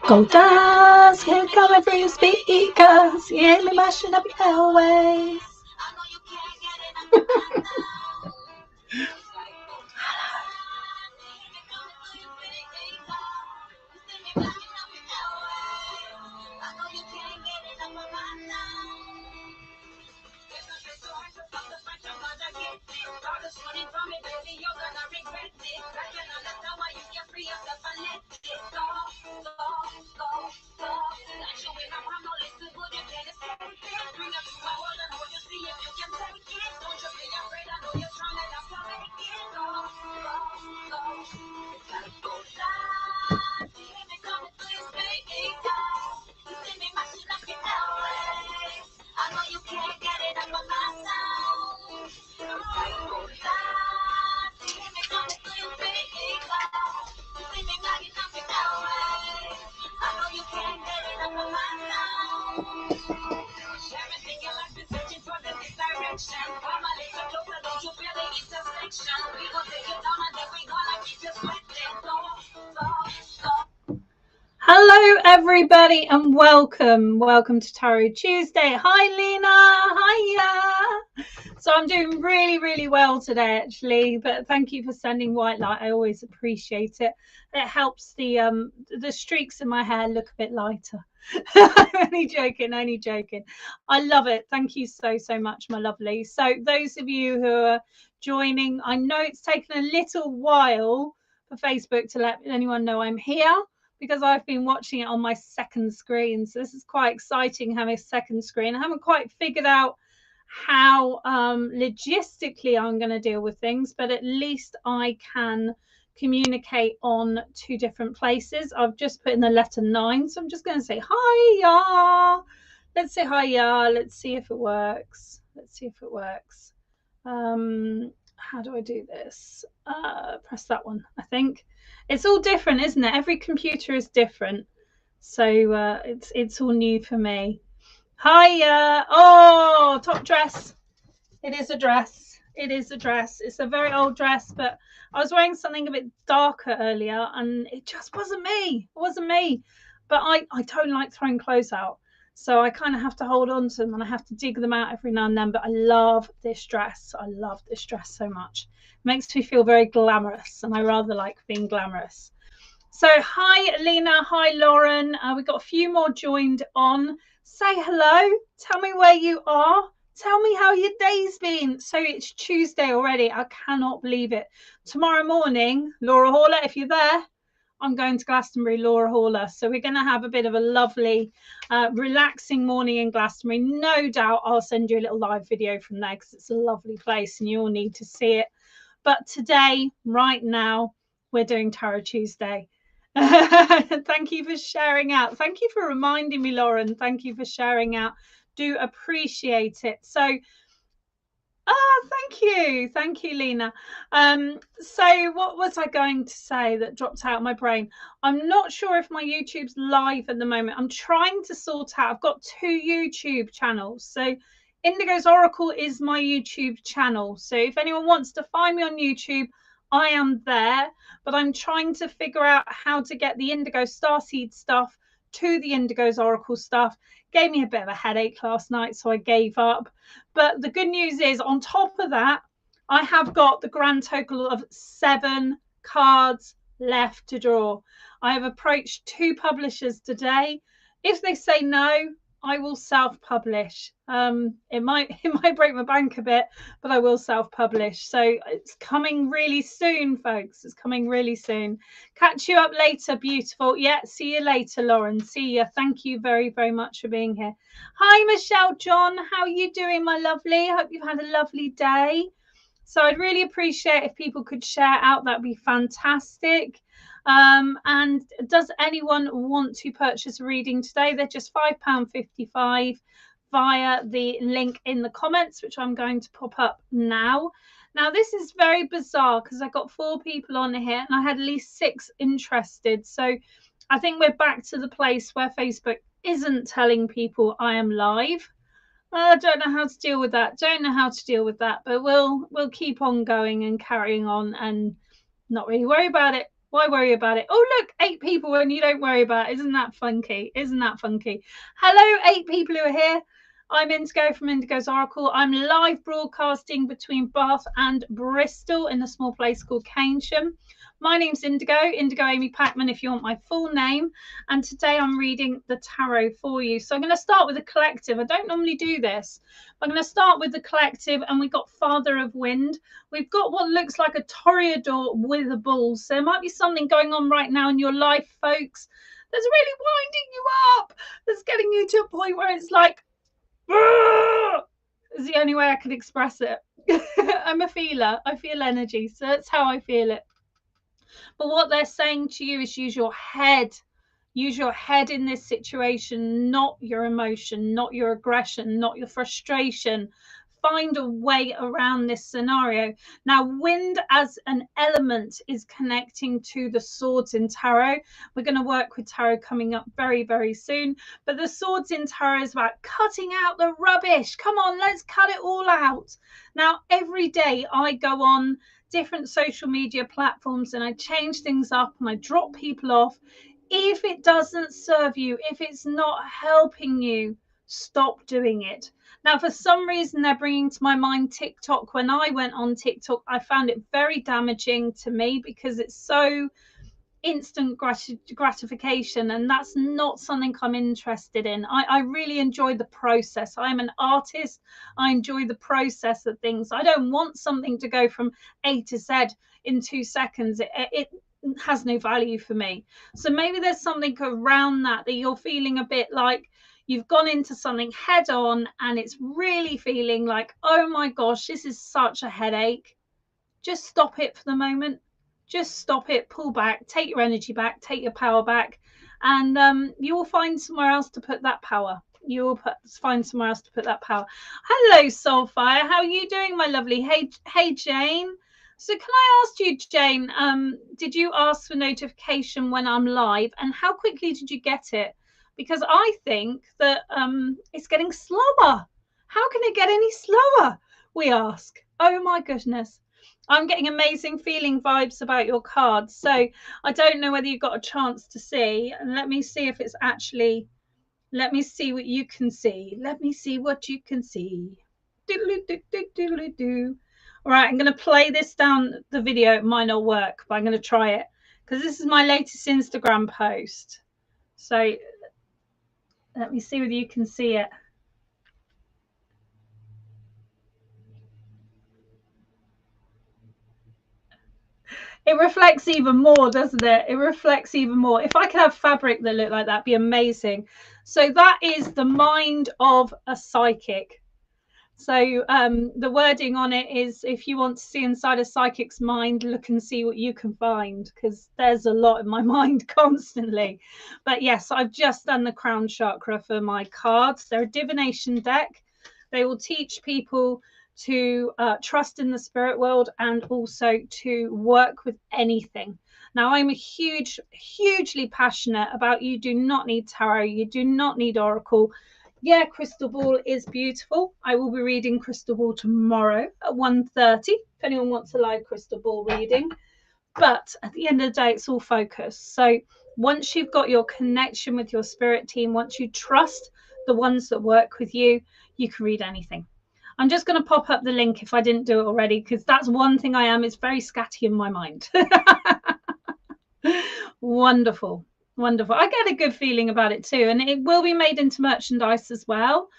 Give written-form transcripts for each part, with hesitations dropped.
Go dance, here coming for your speakers. You hear me mashing up your airways. Hello everybody and welcome to Tarot Tuesday. Hi Lena, hiya. So I'm doing really well today actually, but thank you for sending white light. I always appreciate it. It helps the streaks in my hair look a bit lighter. only joking. I love it. Thank you so much, my lovely. So those of you who are joining, I know it's taken a little while for Facebook to let anyone know I'm here, because I've been watching it on my second screen. So this is quite exciting, having a second screen. I haven't quite figured out how logistically I'm going to deal with things, but at least I can communicate on two different places. I've just put in the letter 9, so I'm just going to say hiya. Let's say hiya. Let's see if it works. How do I do this? Press that one, I think. It's all different, isn't it? Every computer is different. So it's all new for me. Hiya. Oh, top dress. It is a dress. It's a very old dress, but I was wearing something a bit darker earlier and it just wasn't me. But I don't like throwing clothes out. So I kind of have to hold on to them and I have to dig them out every now and then. But I love this dress. I love this dress so much. It makes me feel very glamorous, and I rather like being glamorous. So hi, Lena. Hi, Lauren. We've got a few more joined on. Say hello. Tell me where you are. Tell me how your day's been. So it's Tuesday already. I cannot believe it. Tomorrow morning, Laura Haller, if you're there, I'm going to Glastonbury, Laura Haller. So we're going to have a bit of a lovely, relaxing morning in Glastonbury. No doubt I'll send you a little live video from there because it's a lovely place and you all need to see it. But today, right now, we're doing Tarot Tuesday. Thank you for sharing out. Thank you for reminding me, Lauren. Thank you for sharing out. Do appreciate it. So thank you, Lena. So what was I going to say that dropped out of my brain? I'm not sure if my YouTube's live at the moment. I'm trying to sort out. I've got 2 YouTube channels. So Indigo's Oracle is my YouTube channel. So if anyone wants to find me on YouTube, I am there, but I'm trying to figure out how to get the Indigo Starseed stuff to the Indigo's Oracle stuff. Gave me a bit of a headache last night, so I gave up. But the good news is, on top of that, I have got the grand total of 7 cards left to draw. I have approached 2 publishers today. If they say no, I will self-publish. It might break my bank a bit, but I will self-publish. So it's coming really soon, folks. It's coming really soon. Catch you up later, beautiful. Yeah, see you later, Lauren. See you. Thank you very much for being here. Hi, Michelle John. How are you doing, my lovely? Hope you've had a lovely day. So I'd really appreciate if people could share out. That'd be fantastic. And does anyone want to purchase a reading today? They're just £5.55 via the link in the comments, which I'm going to pop up now. Now, this is very bizarre because I got 4 people on here and I had at least 6 interested. So I think we're back to the place where Facebook isn't telling people I am live. I don't know how to deal with that. But we'll keep on going and carrying on and not really worry about it. Why worry about it? Oh, look, 8 people and you don't worry about it. Isn't that funky? Isn't that funky? Hello, 8 people who are here. I'm Indigo from Indigo's Oracle. I'm live broadcasting between Bath and Bristol in a small place called Keynsham. My name's Indigo Amy Packman, if you want my full name. And today I'm reading the tarot for you. So I'm going to start with the collective. I don't normally do this. I'm going to start with the collective, and we've got Father of Wind. We've got what looks like a toreador with a bull. So there might be something going on right now in your life, folks, that's really winding you up, that's getting you to a point where it's like, is the only way I can express it. I'm a feeler. I feel energy, so that's how I feel it. But what they're saying to you is use your head. Use your head in this situation, not your emotion, not your aggression, not your frustration. Find a way around this scenario. Now, wind as an element is connecting to the swords in tarot. We're going to work with tarot coming up very, very soon. But the swords in tarot is about cutting out the rubbish. Come on, let's cut it all out. Now, every day I go on different social media platforms and I change things up and I drop people off. If it doesn't serve you, if it's not helping you, stop doing it. Now, for some reason, they're bringing to my mind TikTok. When I went on TikTok, I found it very damaging to me because it's so instant gratification, and that's not something I'm interested in. I really enjoy the process. I'm an artist. I enjoy the process of things. I don't want something to go from A to Z in 2 seconds. It has no value for me. So maybe there's something around that you're feeling a bit like you've gone into something head on and it's really feeling like, oh my gosh, this is such a headache. Just stop it for the moment. Just stop it, pull back, take your energy back, take your power back, and you will find somewhere else to put that power. You will find somewhere else to put that power. Hello, Soulfire. How are you doing, my lovely? Hey, Jane. So can I ask you, Jane, did you ask for notification when I'm live, and how quickly did you get it? Because I think that it's getting slower. How can it get any slower? We ask. Oh my goodness. I'm getting amazing feeling vibes about your cards. So I don't know whether you've got a chance to see. And let me see if it's actually, let me see what you can see. Let me see what you can see. Doodle-doo-doo-doo-doo-doo. All right, I'm going to play this down the video. It might not work, but I'm going to try it because this is my latest Instagram post. So let me see whether you can see it. It reflects even more, doesn't it? It reflects even more. If I could have fabric that looked like that, be amazing. So that is the mind of a psychic. So the wording on it is, if you want to see inside a psychic's mind, look and see what you can find, because there's a lot in my mind constantly. But yes, I've just done the crown chakra for my cards. They're a divination deck. They will teach people to trust in the spirit world and also to work with anything. Now, I'm hugely passionate about, you do not need tarot, you do not need oracle. Yeah, crystal ball is beautiful. I will be reading crystal ball tomorrow at 1:30 if anyone wants a live crystal ball reading. But at the end of the day, it's all focus. So once you've got your connection with your spirit team, once you trust the ones that work with you, you can read anything. I'm just going to pop up the link if I didn't do it already, because that's one thing I am. It's very scatty in my mind. Wonderful. Wonderful. I get a good feeling about it too. And it will be made into merchandise as well.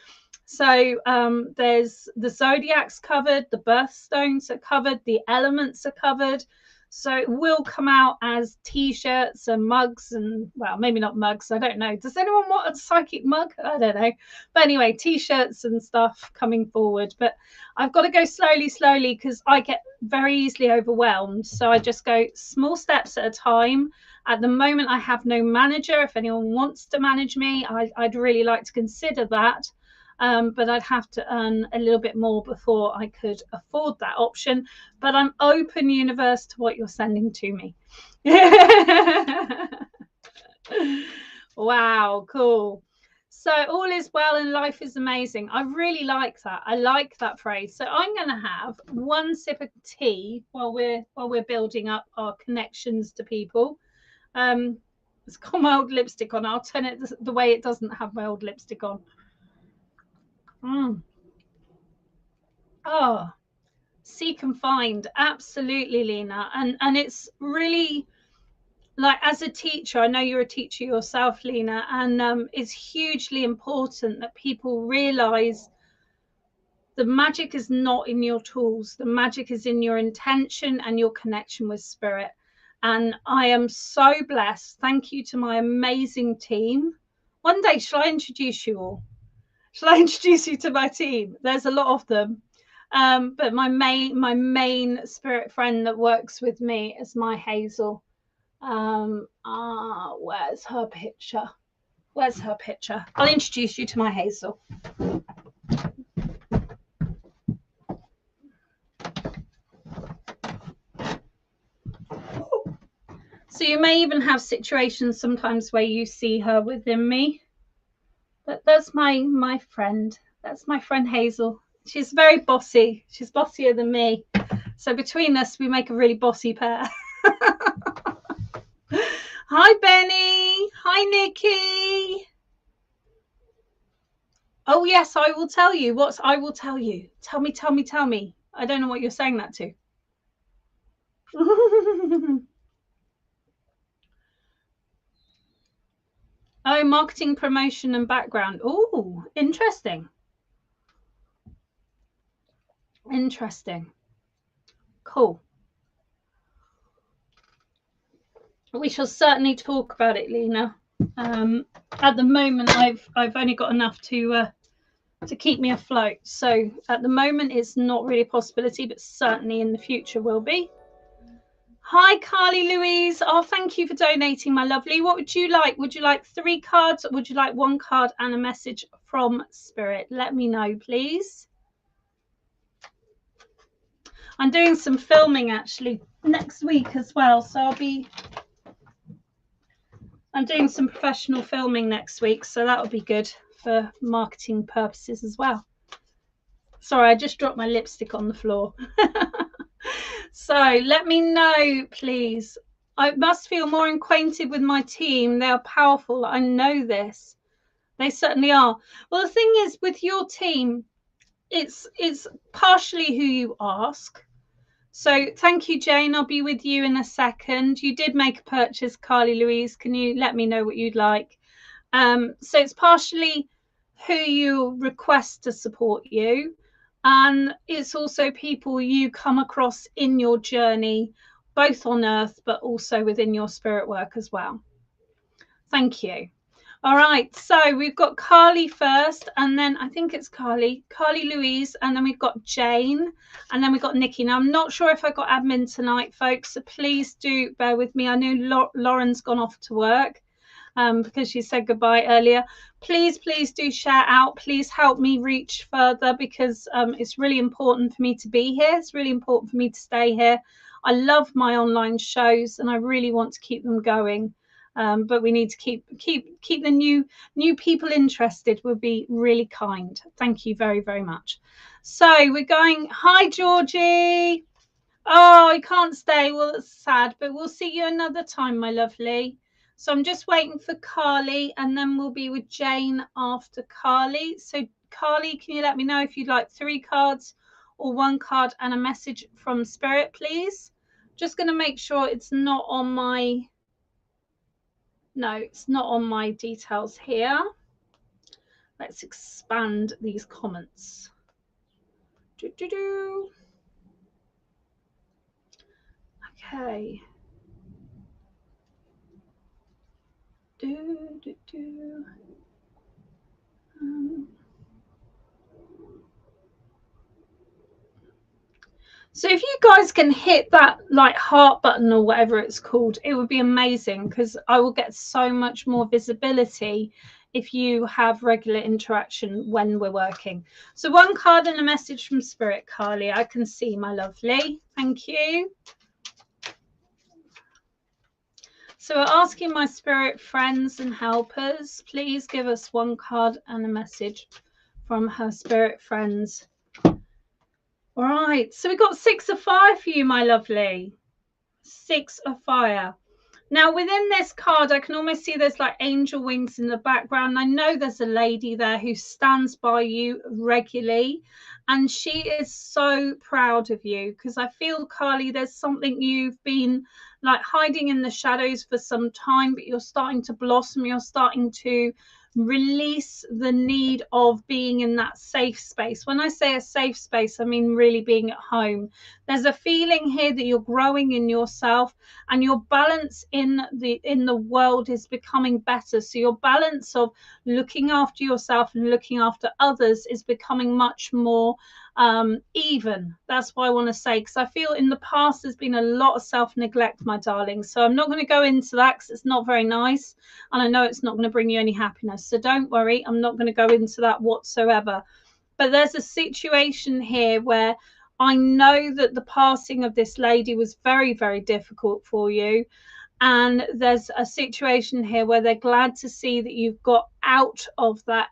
So there's the zodiacs covered, the birthstones are covered, the elements are covered. So it will come out as t-shirts and mugs, and well, maybe not mugs, I don't know. Does anyone want a psychic mug? I don't know. But anyway, t-shirts and stuff coming forward. But I've got to go slowly because I get very easily overwhelmed. So I just go small steps at a time. At the moment, I have no manager. If anyone wants to manage me, I'd really like to consider that. But I'd have to earn a little bit more before I could afford that option. But I'm open, universe, to what you're sending to me. Wow, cool. So all is well and life is amazing. I really like that. I like that phrase. So I'm going to have one sip of tea while we're building up our connections to people. It's got my old lipstick on. I'll turn it the way it doesn't have my old lipstick on. Oh, seek and find. Absolutely, Lena. And it's really, like, as a teacher, I know you're a teacher yourself, Lena, and it's hugely important that people realize the magic is not in your tools. The magic is in your intention and your connection with spirit. And I am so blessed. Thank you to my amazing team. One day, shall I introduce you all? Shall I introduce you to my team? There's a lot of them. But my main spirit friend that works with me is my Hazel. Where's her picture? Where's her picture? I'll introduce you to my Hazel. So you may even have situations sometimes where you see her within me. But that's my friend. That's my friend Hazel. She's very bossy. She's bossier than me. So between us, we make a really bossy pair. Hi, Benny. Hi, Nikki. Oh, yes, I will tell you. I will tell you. Tell me. I don't know what you're saying that to. Oh, marketing, promotion, and background. Oh, interesting. Interesting. Cool. We shall certainly talk about it, Lena. At the moment, I've only got enough to keep me afloat. So at the moment, it's not really a possibility, but certainly in the future will be. Hi, Carly Louise. Oh, thank you for donating, my lovely. What would you like? Would you like 3 cards, or would you like 1 card and a message from Spirit? Let me know, please. I'm doing some filming actually next week as well, so I'm doing some professional filming next week, so that'll be good for marketing purposes as well. Sorry, I just dropped my lipstick on the floor. So let me know, please. I must feel more acquainted with my team. They are powerful. I know this. They certainly are. Well, the thing is, with your team, it's partially who you ask. So thank you, Jane. I'll be with you in a second. You did make a purchase, Carly Louise. Can you let me know what you'd like? So it's partially who you request to support you. And it's also people you come across in your journey, both on earth, but also within your spirit work as well. Thank you. All right, so we've got Carly first, and then I think it's Carly Louise, and then we've got Jane, and then we've got Nikki. Now, I'm not sure if I got admin tonight, folks, so please do bear with me. I know Lauren's gone off to work because she said goodbye earlier. Please do share out. Please help me reach further, because it's really important for me to be here. It's really important for me to stay here. I love my online shows, and I really want to keep them going. But we need to keep the new people interested. Would be really kind. Thank you very, very much. So we're going. Hi, Georgie. Oh, you can't stay. Well, it's sad, but we'll see you another time, my lovely. So I'm just waiting for Carly, and then we'll be with Jane after Carly. So Carly, can you let me know if you'd like 3 cards or 1 card and a message from Spirit, please? Just going to make sure it's not on my... No, it's not on my details here. Let's expand these comments. Okay. So if you guys can hit that like heart button or whatever it's called, it would be amazing, because I will get so much more visibility if you have regular interaction when we're working. So 1 card and a message from Spirit, Carly. I can see, my lovely. Thank you. So we're asking my spirit friends and helpers, please give us one card and a message from her spirit friends. All right, so we got 6 of fire for you, my lovely. 6 of fire. Now, within this card, I can almost see there's like angel wings in the background. I know there's a lady there who stands by you regularly, and she is so proud of you, because I feel, Carly, there's something you've been like hiding in the shadows for some time, but you're starting to blossom. You're starting to release the need of being in that safe space. When I say a safe space, I mean really being at home. There's a feeling here that you're growing in yourself, and your balance in the world is becoming better. So your balance of looking after yourself and looking after others is becoming much more even. That's what I want to say, because I feel in the past there's been a lot of self-neglect, my darling. So I'm not going to go into that because it's not very nice, and I know it's not going to bring you any happiness. So don't worry, I'm not going to go into that whatsoever. But there's a situation here where I know that the passing of this lady was very, very difficult for you. And there's a situation here where they're glad to see that you've got out of that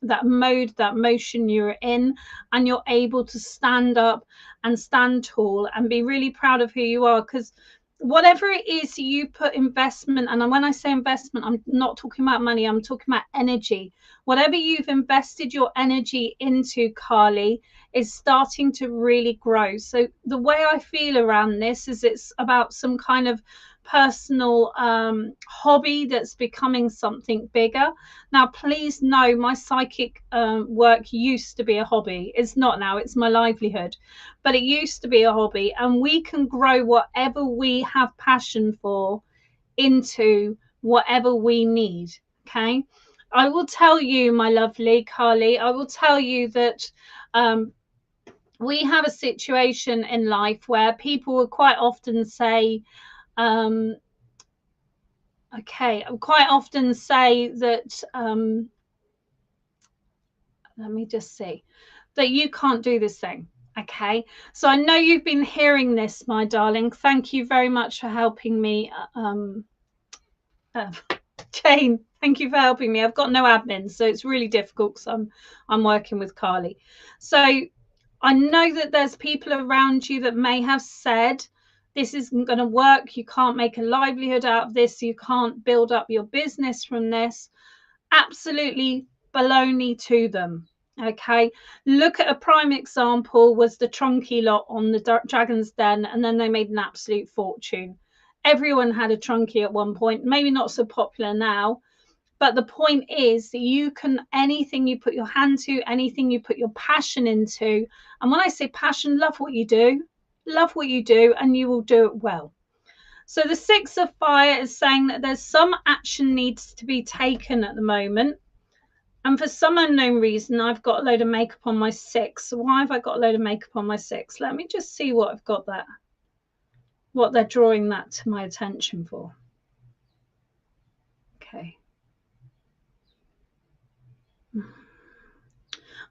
that mode, that motion you're in, and you're able to stand up and stand tall and be really proud of who you are. Because whatever it is you put investment, and when I say investment, I'm not talking about money, I'm talking about energy. Whatever you've invested your energy into, Carly, is starting to really grow. So the way I feel around this is it's about some kind of personal hobby that's becoming something bigger. Now, please know my psychic work used to be a hobby. It's not now, it's my livelihood, but it used to be a hobby, and we can grow whatever we have passion for into whatever we need. Okay, I will tell you, my lovely Carly, I will tell you that we have a situation in life where people will quite often say okay, I quite often say that let me just see, that you can't do this thing. Okay, so I know you've been hearing this, my darling. Thank you very much for helping me. Uh, Jane, thank you for helping me. I've got no admin, so it's really difficult because I'm working with Carly. So I know that there's people around you that may have said this isn't going to work. You can't make a livelihood out of this. You can't build up your business from this. Absolutely baloney to them. Okay, look at a prime example was the Trunky lot on the Dragon's Den, and then they made an absolute fortune. Everyone had a Trunky at one point, maybe not so popular now, but the point is that you can, anything you put your hand to, anything you put your passion into, and when I say passion, love what you do, and you will do it well. So the 6 of fire is saying that there's some action needs to be taken at the moment. And for some unknown reason, I've got a load of makeup on my 6. So why have I got a load of makeup on my 6? Let me just see what I've got there. What they're drawing that to my attention for. Okay.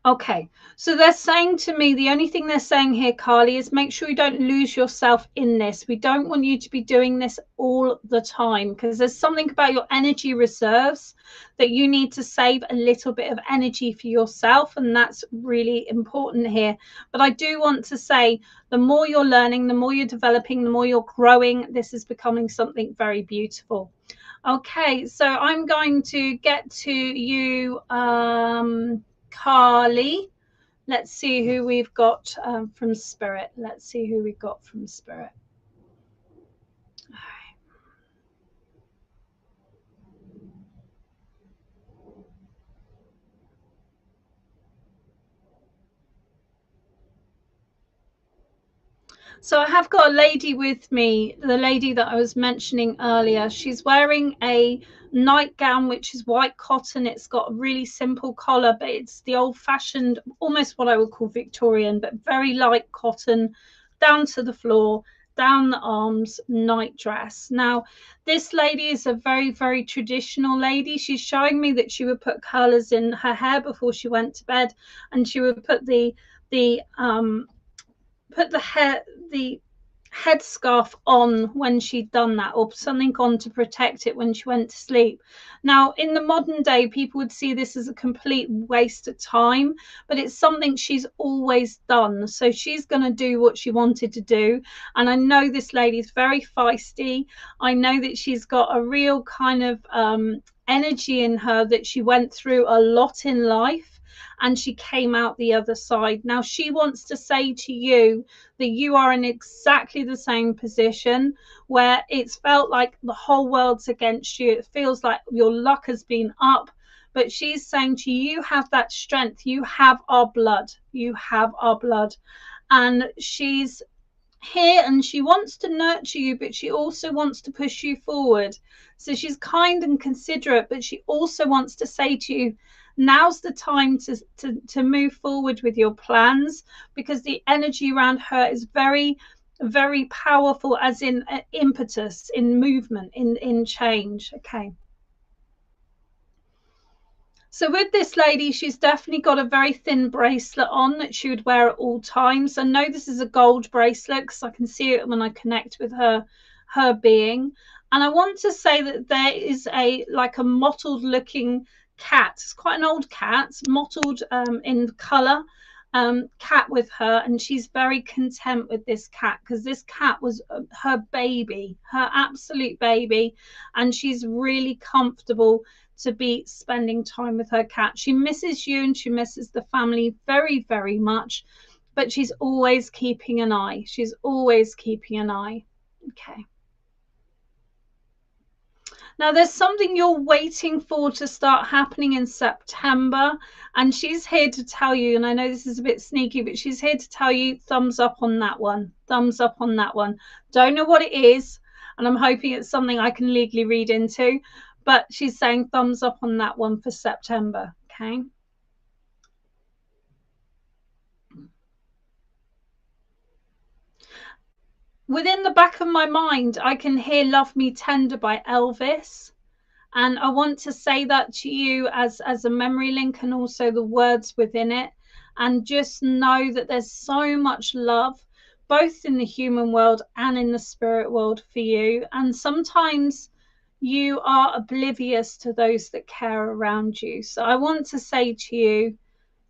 Okay, so they're saying to me, the only thing they're saying here, Carly, is make sure you don't lose yourself in this. We don't want you to be doing this all the time, because there's something about your energy reserves that you need to save a little bit of energy for yourself, and that's really important here. But I do want to say, the more you're learning, the more you're developing, the more you're growing, this is becoming something very beautiful. Okay, so I'm going to get to you, Carly. Let's see who we've got from Spirit. Let's see who we got from Spirit. All right. So I have got a lady with me, the lady that I was mentioning earlier. She's wearing a nightgown, which is white cotton. It's got a really simple collar, but it's the old-fashioned, almost what I would call Victorian, but very light cotton, down to the floor, down the arms, night dress. Now, this lady is a very, very traditional lady. She's showing me that she would put colours in her hair before she went to bed, and she would put the headscarf on when she'd done that, or something on to protect it when she went to sleep. Now, in the modern day, people would see this as a complete waste of time, but it's something she's always done. So she's going to do what she wanted to do. And I know this lady's very feisty. I know that she's got a real kind of energy in her, that she went through a lot in life and she came out the other side. Now, she wants to say to you that you are in exactly the same position, where it's felt like the whole world's against you. It feels like your luck has been up. But she's saying to you, you have that strength. You have our blood. You have our blood. And she's here and she wants to nurture you, but she also wants to push you forward. So she's kind and considerate, but she also wants to say to you, now's the time to move forward with your plans, because the energy around her is very, very powerful, as in impetus, in movement, in change. Okay. So with this lady, she's definitely got a very thin bracelet on that she would wear at all times. I know this is a gold bracelet because I can see it when I connect with her being. And I want to say that there is a like a mottled looking cat. It's quite an old cat, mottled in colour, cat with her, and she's very content with this cat because this cat was her baby, her absolute baby, and she's really comfortable to be spending time with her cat. She misses you and she misses the family very, very much, but she's always keeping an eye. She's always keeping an eye. Okay. Now, there's something you're waiting for to start happening in September, and she's here to tell you, and I know this is a bit sneaky, but she's here to tell you, thumbs up on that one. Thumbs up on that one. Don't know what it is, and I'm hoping it's something I can legally read into, but she's saying thumbs up on that one for September. Okay. Within the back of my mind, I can hear Love Me Tender by Elvis. And I want to say that to you as a memory link, and also the words within it. And just know that there's so much love, both in the human world and in the spirit world for you. And sometimes you are oblivious to those that care around you. So I want to say to you,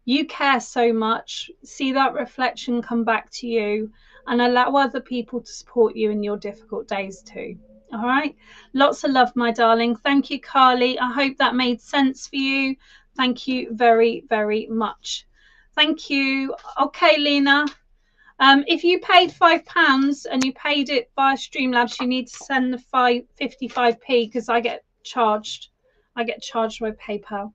you care so much. See that reflection come back to you, and allow other people to support you in your difficult days too. All right. Lots of love, my darling. Thank you, Carly. I hope that made sense for you. Thank you very, very much. Thank you. Okay, Lena. If you paid £5 and you paid it via Streamlabs, you need to send the 55p because I get charged. I get charged by PayPal.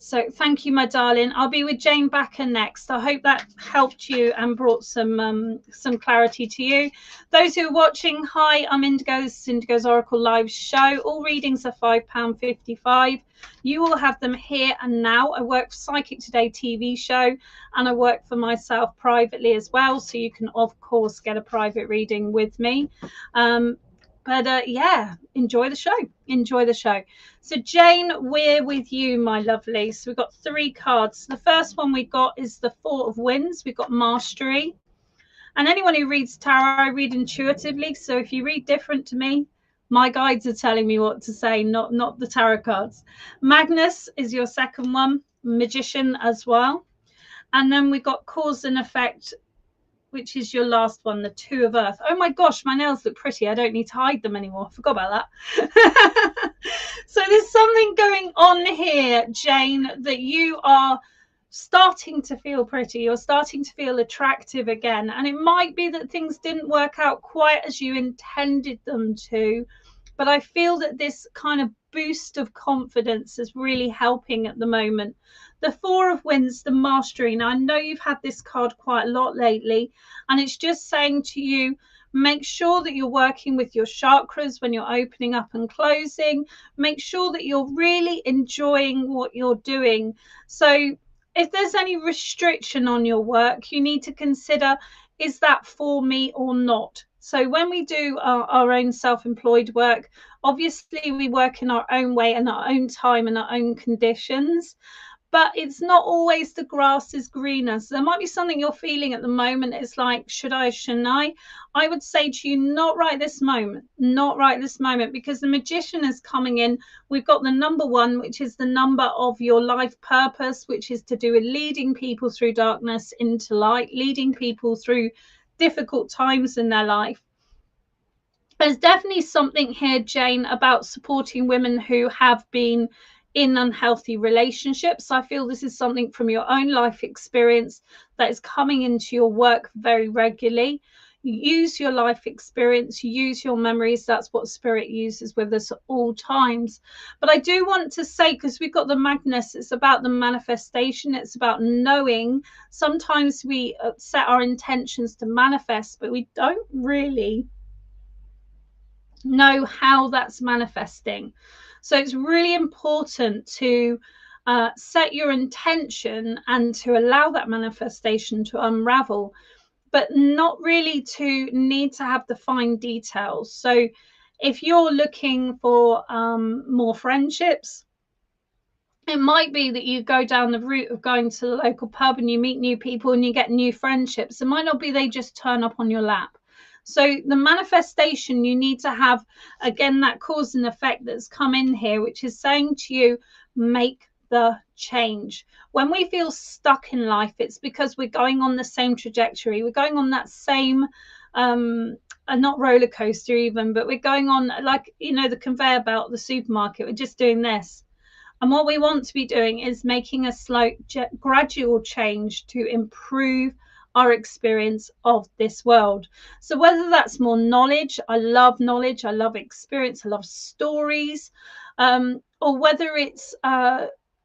So thank you, my darling. I'll be with Jane Backer next. I hope that helped you and brought some clarity to you. Those who are watching, hi, I'm Indigo. This is Indigo's Oracle Live show. All readings are £5.55. You will have them here and now. I work for Psychic Today TV show, and I work for myself privately as well. So you can, of course, get a private reading with me. But yeah, enjoy the show. Enjoy the show. So Jane, we're with you, my lovely. So we've got 3 cards. The first one we got is the 4 of Wands. We've got Mastery. And anyone who reads tarot, I read intuitively. So if you read different to me, my guides are telling me what to say, not the tarot cards. Magnus is your second one. Magician as well. And then we got Cause and Effect, which is your last one, the 2 of Earth. Oh my gosh, my nails look pretty. I don't need to hide them anymore. I forgot about that. So there's something going on here, Jane, that you are starting to feel pretty. You're starting to feel attractive again. And it might be that things didn't work out quite as you intended them to. But I feel that this kind of boost of confidence is really helping at the moment. The 4 of Wands, the Mastery. Now, I know you've had this card quite a lot lately, and it's just saying to you, make sure that you're working with your chakras when you're opening up and closing. Make sure that you're really enjoying what you're doing. So if there's any restriction on your work, you need to consider, is that for me or not? So when we do our own self-employed work, obviously we work in our own way and our own time and our own conditions. but it's not always the grass is greener. So there might be something you're feeling at the moment. It's like, should I, shouldn't I? I would say to you, not right this moment, not right this moment, because the magician is coming in. We've got the number one, which is the number of your life purpose, which is to do with leading people through darkness into light, leading people through difficult times in their life. There's definitely something here, Jane, about supporting women who have been in unhealthy relationships. I feel this is something from your own life experience that is coming into your work very regularly. You use your life experience, you use your memories. That's what spirit uses with us at all times. But I do want to say, because we've got the Magnus, it's about the manifestation. It's about knowing. Sometimes we set our intentions to manifest, but we don't really know how that's manifesting. So it's really important to set your intention and to allow that manifestation to unravel, but not really to need to have the fine details. So if you're looking for more friendships, it might be that you go down the route of going to the local pub and you meet new people and you get new friendships. It might not be they just turn up on your lap. So the manifestation, you need to have, again, that cause and effect that's come in here, which is saying to you, make the change. When we feel stuck in life, it's because we're going on the same trajectory. We're going on that same, not roller coaster even, but we're going on like, you know, the conveyor belt, the supermarket. We're just doing this. And what we want to be doing is making a slow, gradual change to improve our experience of this world. So whether that's more knowledge, I love experience, I love stories, or whether it's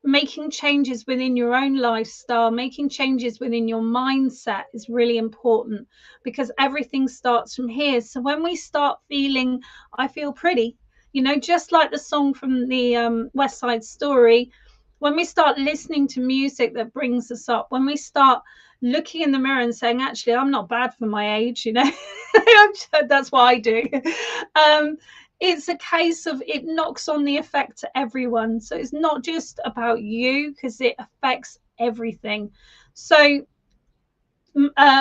making changes within your own lifestyle, making changes within your mindset is really important, because everything starts from here. So when we start feeling, I feel pretty, you know, just like the song from the West Side Story, when we start listening to music that brings us up, when we start looking in the mirror and saying, actually, I'm not bad for my age, you know, that's what I do. It's a case of it knocks on the effect to everyone. So it's not just about you, because it affects everything. So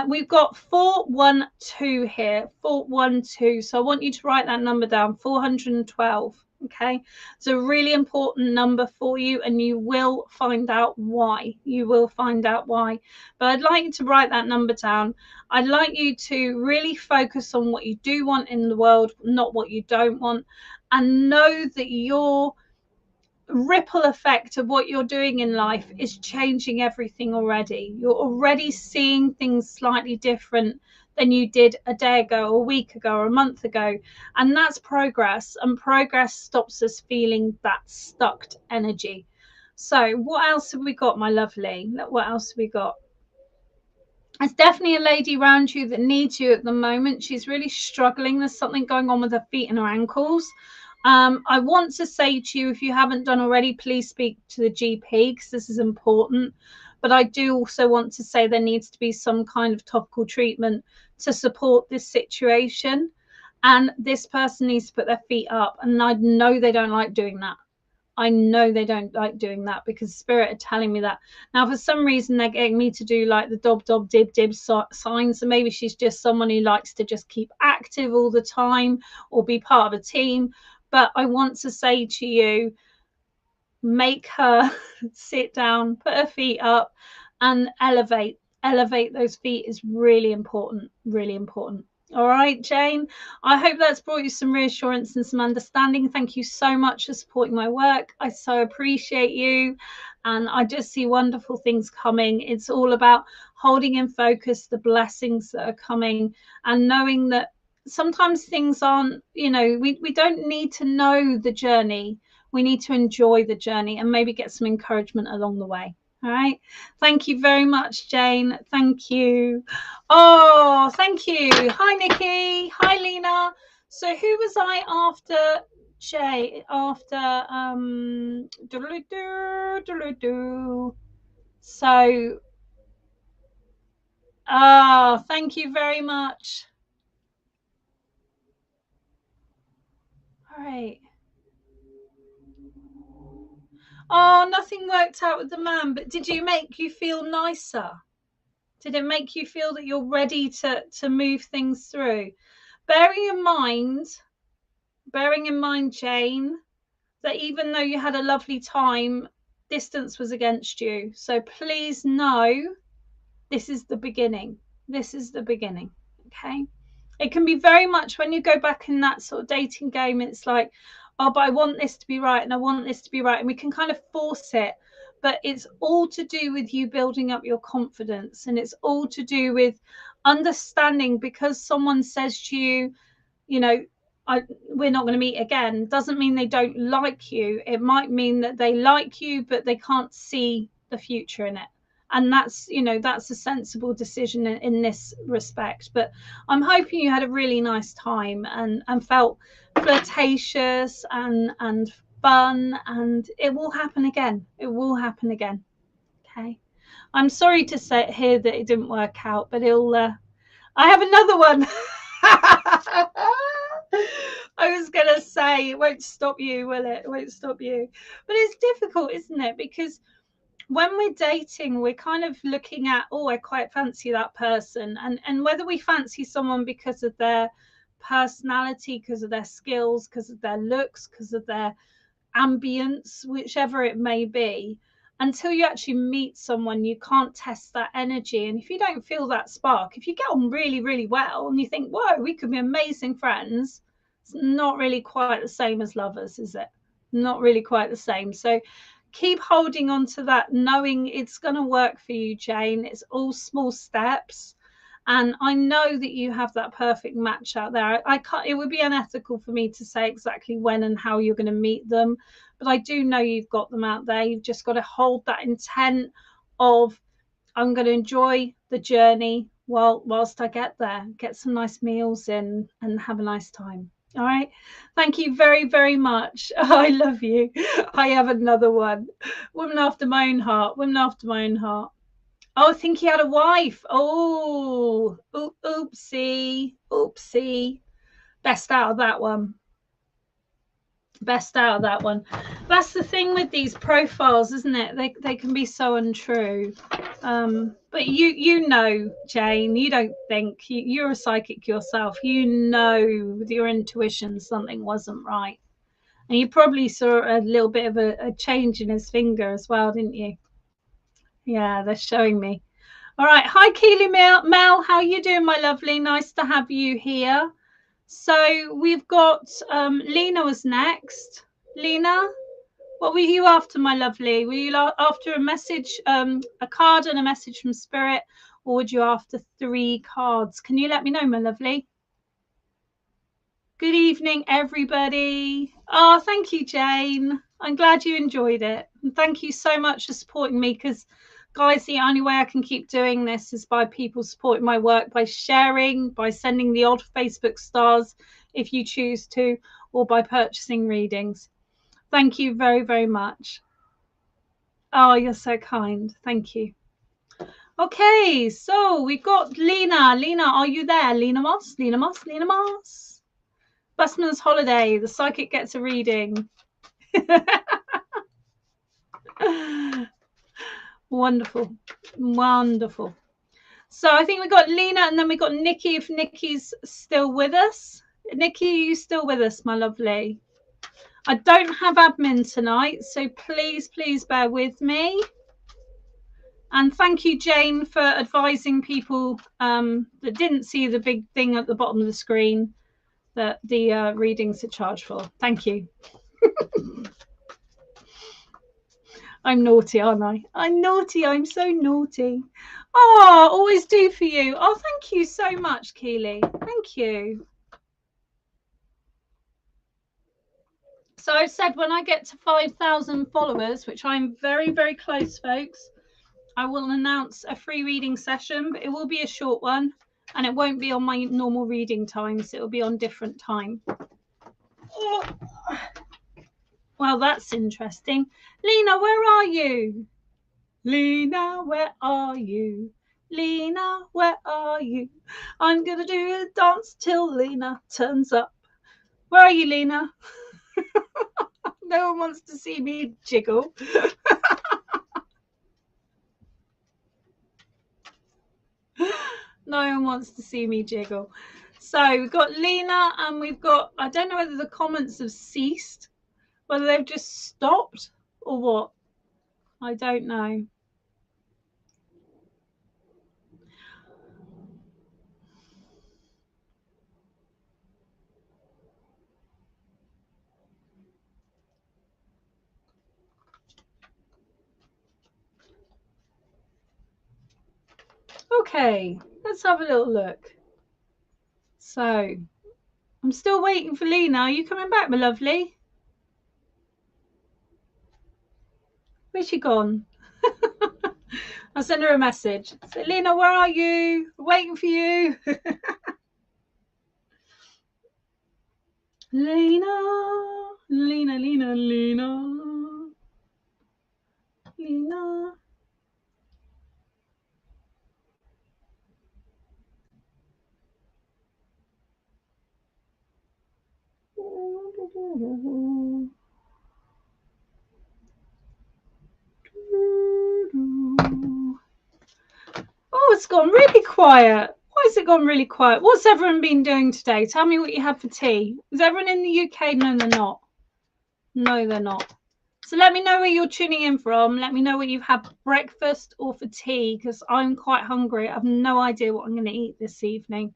we've got 412 here, 412. So I want you to write that number down, 412. Okay, it's a really important number for you, and you will find out why. You will find out why. But I'd like you to write that number down. I'd like you to really focus on what you do want in the world, not what you don't want, and know that your ripple effect of what you're doing in life is changing everything already. You're already seeing things slightly different than you did a day ago, a week ago, or a month ago. And that's progress. And progress stops us feeling that stuck energy. So what else have we got, my lovely? What else have we got? There's definitely a lady around you that needs you at the moment. She's really struggling. There's something going on with her feet and her ankles. I want to say to you, if you haven't done already, please speak to the GP, because this is important. But I do also want to say there needs to be some kind of topical treatment to support this situation. And this person needs to put their feet up. And I know they don't like doing that. I know they don't like doing that, because spirit are telling me that. Now, for some reason, they're getting me to do like the dob, dob, dib, dib signs. So maybe she's just someone who likes to just keep active all the time or be part of a team. But I want to say to you, make her sit down, put her feet up, and elevate. Elevate those feet is really important, really important. All right, Jane, I hope that's brought you some reassurance and some understanding. Thank you so much for supporting my work. I so appreciate you. And I just see wonderful things coming. It's all about holding in focus the blessings that are coming, and knowing that sometimes things aren't, you know, we don't need to know the journey. We need to enjoy the journey and maybe get some encouragement along the way. All right. Thank you very much, Jane. Thank you. Oh, thank you. Hi, Nikki. Hi, Lena. So who was I after Jay? After so thank you very much. All right. Oh, nothing worked out with the man, but did you make you feel nicer? Did it make you feel that you're ready to move things through? Bearing in mind, Jane, that even though you had a lovely time, distance was against you. So please know this is the beginning. This is the beginning. Okay. It can be very much when you go back in that sort of dating game, it's like, oh, but I want this to be right and I want this to be right. And we can kind of force it. But it's all to do with you building up your confidence. And it's all to do with understanding, because someone says to you, you know, we're not going to meet again, doesn't mean they don't like you. It might mean that they like you, but they can't see the future in it. And that's, you know, that's a sensible decision in this respect. But I'm hoping you had a really nice time and felt flirtatious and fun, and it will happen again. It will happen again. Okay. I'm sorry to say here that it didn't work out, but I have another one. I was going to say, it won't stop you, will it? It won't stop you. But it's difficult, isn't it? Because when we're dating, we're kind of looking at, oh, I quite fancy that person. And whether we fancy someone because of their personality, because of their skills, because of their looks, because of their ambience, whichever it may be, until you actually meet someone, you can't test that energy. And if you don't feel that spark, if you get on really, really well and you think, whoa, we could be amazing friends, it's not really quite the same as lovers, is it? Not really quite the same. So keep holding on to that, knowing it's going to work for you, Jane. It's all small steps. And I know that you have that perfect match out there. I can't, it would be unethical for me to say exactly when and how you're going to meet them, but I do know you've got them out there. You've just got to hold that intent of, I'm going to enjoy the journey whilst I get there, get some nice meals in and have a nice time. All right. Thank you very, very much. Oh, I love you. I have another one. Woman after my own heart. Woman after my own heart. Oh, I think he had a wife. Oh, oopsie, oopsie. Best out of that one. Best out of that one. That's the thing with these profiles, isn't it? They can be so untrue. But you know, Jane, you don't think, you're a psychic yourself. You know with your intuition something wasn't right. And you probably saw a little bit of a change in his finger as well, didn't you? Yeah, they're showing me. All right. Hi, Keely Mel. How you doing, my lovely? Nice to have you here. So we've got Lena was next. Lena, what were you after, my lovely? Were you after a message, a card and a message from Spirit, or would you after 3 cards? Can you let me know, my lovely? Good evening, everybody. Oh, thank you, Jane. I'm glad you enjoyed it. And thank you so much for supporting me, because, guys, the only way I can keep doing this is by people supporting my work, by sharing, by sending the odd Facebook stars if you choose to, or by purchasing readings. Thank you very, very much. Oh, you're so kind. Thank you. Okay, so we've got Lena. Lena, are you there? Lena Moss, Lena Moss, Lena Moss. Busman's holiday. The psychic gets a reading. Wonderful. Wonderful. So I think we got Lena, and then we got Nikki, if Nikki's still with us. Nikki, are you still with us, my lovely? I don't have admin tonight, so please, please bear with me. And thank you, Jane, for advising people that didn't see the big thing at the bottom of the screen that the readings are charged for. Thank you. I'm naughty, aren't I? I'm naughty. I'm so naughty. Oh, always do for you. Oh, thank you so much, Keely. Thank you. So I've said when I get to 5,000 followers, which I'm very, very close, folks, I will announce a free reading session, but it will be a short one, and it won't be on my normal reading times. It will be on different time. Oh. Well, that's interesting. Lena, where are you? Lena, where are you? Lena, where are you? I'm going to do a dance till Lena turns up. Where are you, Lena? No one wants to see me jiggle. No one wants to see me jiggle. So we've got Lena, and we've got, I don't know whether the comments have ceased, whether they've just stopped or what. I don't know. Okay, let's have a little look. So I'm still waiting for Lena. Are you coming back, my lovely? Where's she gone? I'll send her a message. So, Lena, where are you? Waiting for you. Lena, Lena, Lena, Lena, Lena. Oh, it's gone really quiet. Why has it gone really quiet? What's everyone been doing today? Tell me what you had for tea. Is everyone in the UK? No, they're not. No, they're not. So let me know where you're tuning in from. Let me know what you've had for breakfast or for tea, because I'm quite hungry. I have no idea what I'm going to eat this evening.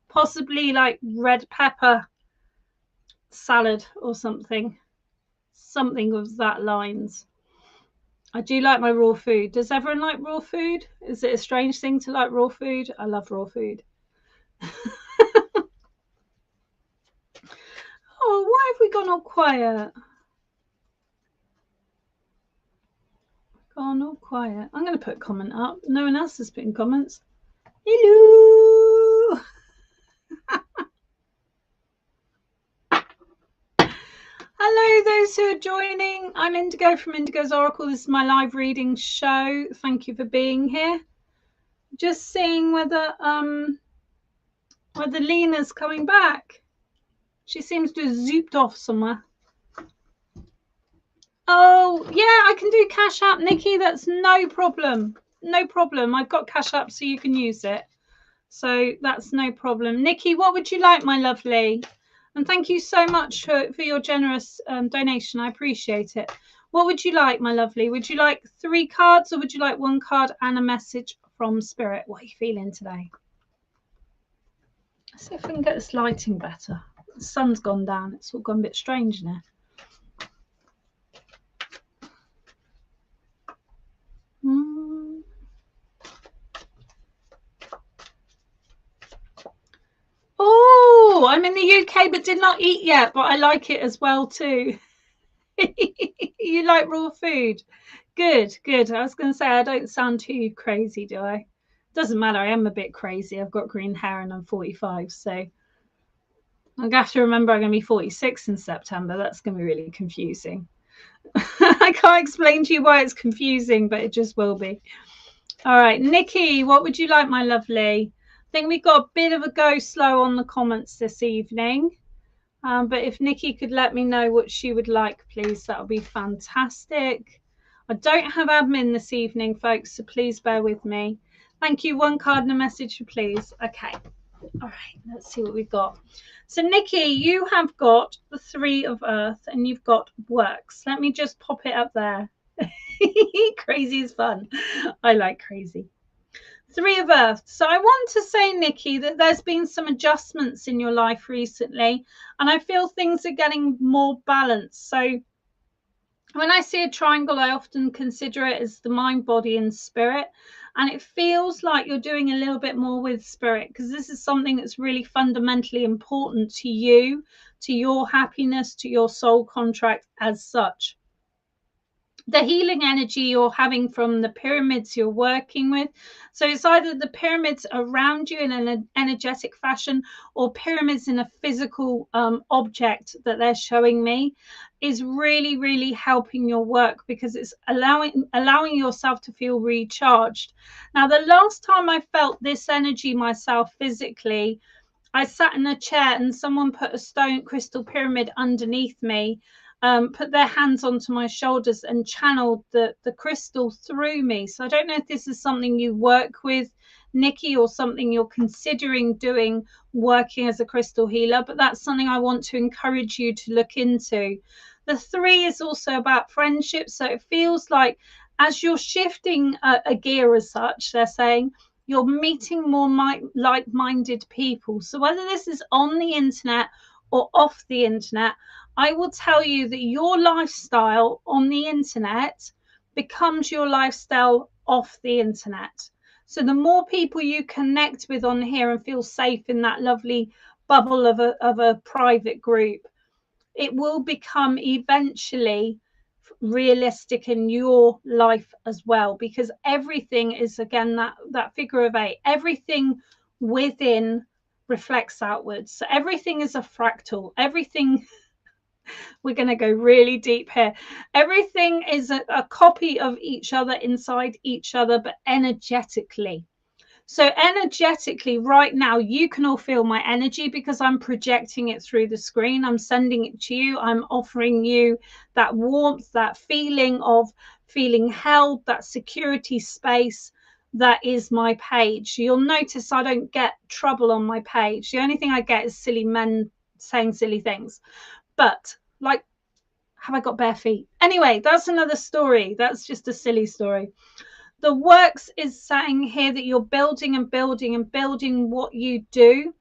Possibly like red pepper salad or something. Something of that lines. I do like my raw food. Does everyone like raw food? Is it a strange thing to like raw food? I love raw food. Oh, why have we gone all quiet? Gone all quiet. I'm going to put a comment up. No one else is putting comments. Hello. Hello, those who are joining. I'm Indigo from Indigo's Oracle. This is my live reading show. Thank you for being here. Just seeing whether Lena's coming back. She seems to have zooped off somewhere. Oh, yeah, I can do Cash App, Nikki. That's no problem. No problem. I've got Cash App, so you can use it. So that's no problem. Nikki, what would you like, my lovely? And thank you so much for your generous donation. I appreciate it. What would you like, my lovely? Would you like 3 cards, or would you like 1 card and a message from Spirit? What are you feeling today? Let's see if we can get this lighting better. The sun's gone down. It's all gone a bit strange now. Oh, I'm in the UK but did not eat yet, but I like it as well too. You like raw food? Good, good. I was going to say, I don't sound too crazy, do I? Doesn't matter. I am a bit crazy. I've got green hair and I'm 45, so I'm going to have to remember I'm going to be 46 in September. That's going to be really confusing. I can't explain to you why it's confusing, but it just will be. All right, Nikki, what would you like, my lovely? I think we've got a bit of a go slow on the comments this evening. But if Nikki could let me know what she would like, please, that would be fantastic. I don't have admin this evening, folks, so please bear with me. Thank you. 1 card and a message, please. Okay. All right, let's see what we've got. So, Nikki, you have got the 3 of Earth and you've got Works. Let me just pop it up there. Crazy is fun. I like crazy. 3 of Earth. So I want to say, Nikki, that there's been some adjustments in your life recently, and I feel things are getting more balanced. So when I see a triangle, I often consider it as the mind, body, and spirit. And it feels like you're doing a little bit more with spirit, because this is something that's really fundamentally important to you, to your happiness, to your soul contract as such. The healing energy you're having from the pyramids you're working with. So it's either the pyramids around you in an energetic fashion, or pyramids in a physical object that they're showing me, is really, really helping your work, because it's allowing yourself to feel recharged. Now, the last time I felt this energy myself physically, I sat in a chair and someone put a stone crystal pyramid underneath me. put their hands onto my shoulders and channeled the crystal through me. So I don't know if this is something you work with, Nikki, or something you're considering doing, working as a crystal healer, but that's something I want to encourage you to look into. The 3 is also about friendship. So it feels like as you're shifting a gear as such, they're saying, you're meeting more like-minded people. So whether this is on the internet or off the internet, I will tell you that your lifestyle on the internet becomes your lifestyle off the internet. So the more people you connect with on here and feel safe in that lovely bubble of a private group, it will become eventually realistic in your life as well, because everything is, again, that figure of 8, everything within reflects outwards. So everything is a fractal. Everything, we're going to go really deep here, everything is a copy of each other inside each other, but energetically. So energetically right now, you can all feel my energy because I'm projecting it through the screen. I'm sending it to you. I'm offering you that warmth, that feeling of feeling held, that security space. That is my page. You'll notice I don't get trouble on my page. The only thing I get is silly men saying silly things. But like, have I got bare feet? Anyway, that's another story. That's just a silly story. The works is saying here that you're building and building and building what you do.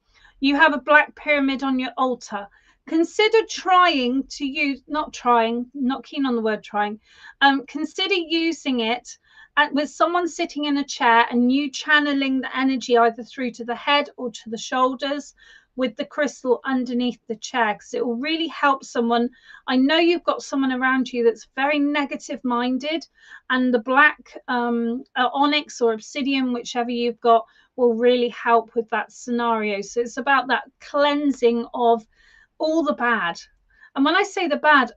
You have a black pyramid on your altar. Consider trying to use, not keen on the word trying, consider using it with someone sitting in a chair and you channeling the energy either through to the head or to the shoulders with the crystal underneath the chair, because it will really help someone. I know you've got someone around you that's very negative minded, and the black onyx or obsidian, whichever you've got, will really help with that scenario. So it's about that cleansing of all the bad. And when I say the bad,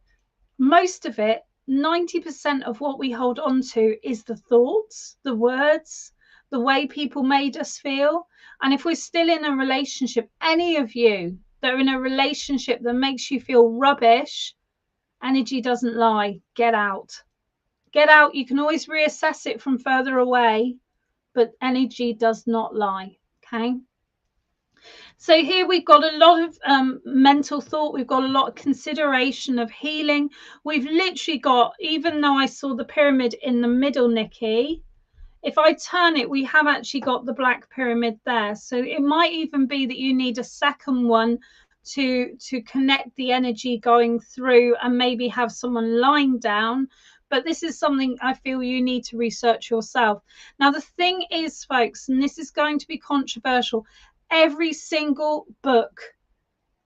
most of it, 90% of what we hold on to is the thoughts, the words, the way people made us feel. And if we're still in a relationship, any of you that are in a relationship that makes you feel rubbish, energy doesn't lie. Get out. Get out. You can always reassess it from further away, but energy does not lie. Okay. So here we've got a lot of mental thought. We've got a lot of consideration of healing. We've literally got, even though I saw the pyramid in the middle, Nikki, if I turn it, we have actually got the black pyramid there. So it might even be that you need a second one to connect the energy going through and maybe have someone lying down. But this is something I feel you need to research yourself. Now, the thing is, folks, and this is going to be controversial, every single book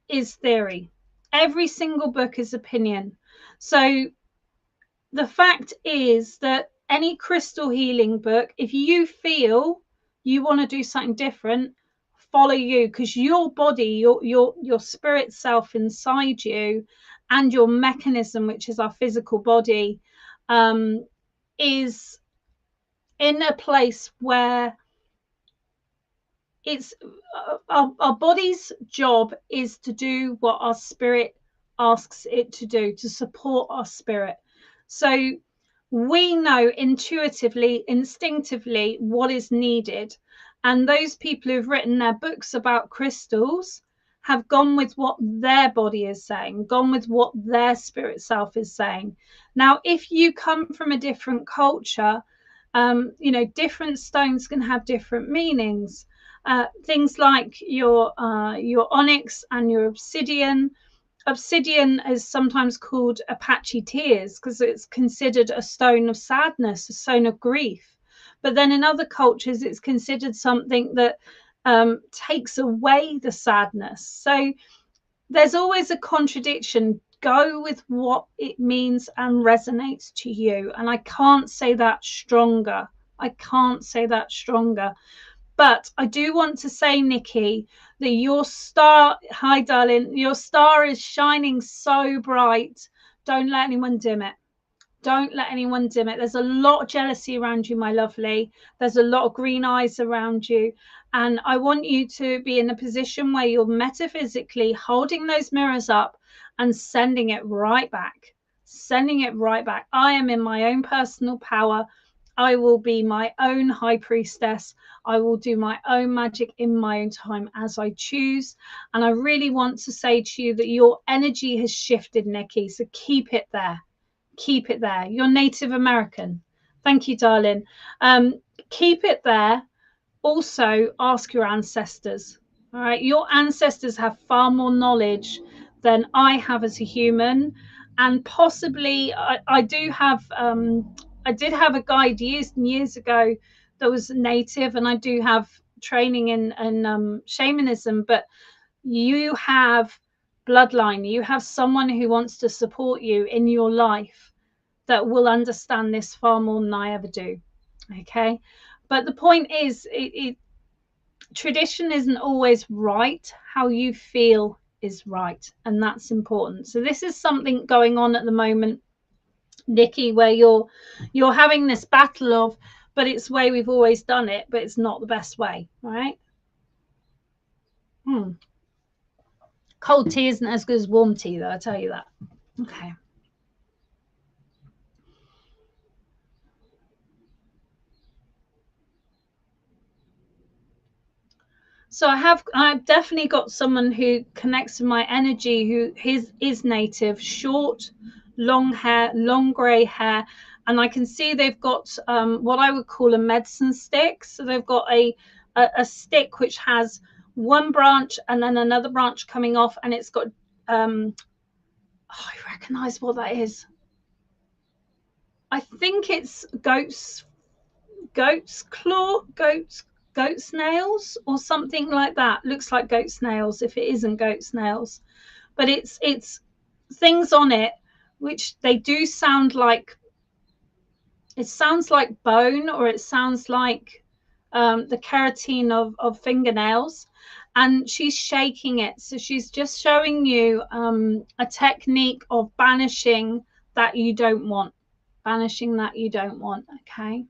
is theory. Every single book is opinion. So the fact is that any crystal healing book, if you feel you want to do something different, follow you, because your body, your spirit self inside you, and your mechanism, which is our physical body, is in a place where it's our body's job is to do what our spirit asks it to do, to support our spirit. So we know intuitively, instinctively what is needed. And those people who've written their books about crystals have gone with what their body is saying, gone with what their spirit self is saying. Now, if you come from a different culture, different stones can have different meanings. Things like your onyx and your obsidian. Obsidian is sometimes called Apache tears because it's considered a stone of sadness, a stone of grief. But then in other cultures, it's considered something that takes away the sadness. So there's always a contradiction. Go with what it means and resonates to you. And I can't say that stronger. I can't say that stronger. But I do want to say, Nikki, that your star, hi darling, your star is shining so bright. Don't let anyone dim it. Don't let anyone dim it. There's a lot of jealousy around you, my lovely. There's a lot of green eyes around you. And I want you to be in a position where you're metaphysically holding those mirrors up and sending it right back. Sending it right back. I am in my own personal power. I will be my own high priestess. I will do my own magic in my own time as I choose. And I really want to say to you that your energy has shifted, Nikki. So keep it there. Keep it there. You're Native American. Thank you, darling. Keep it there. Also, ask your ancestors. All right. Your ancestors have far more knowledge than I have as a human. And possibly I do have I did have a guide years and years ago that was native, and I do have training in shamanism, but you have bloodline, you have someone who wants to support you in your life that will understand this far more than I ever do. Okay. But the point is, tradition isn't always right. How you feel is right, and that's important. So this is something going on at the moment, Nikki, where you're having this battle of, but it's the way we've always done it, but it's not the best way, right? Cold tea isn't as good as warm tea, though, I tell you that. Okay. So I've definitely got someone who connects with my energy, who is native, short, long hair, long grey hair, and I can see they've got what I would call a medicine stick. So they've got a stick which has one branch and then another branch coming off, and it's got I recognise what that is. I think it's goat's nails or something like that. Looks like goat's nails if it isn't goat's nails, but it's things on it which they do sound like, it sounds like bone, or it sounds like the keratin of fingernails. And she's shaking it, so she's just showing you a technique of banishing that you don't want. Banishing that you don't want. Okay.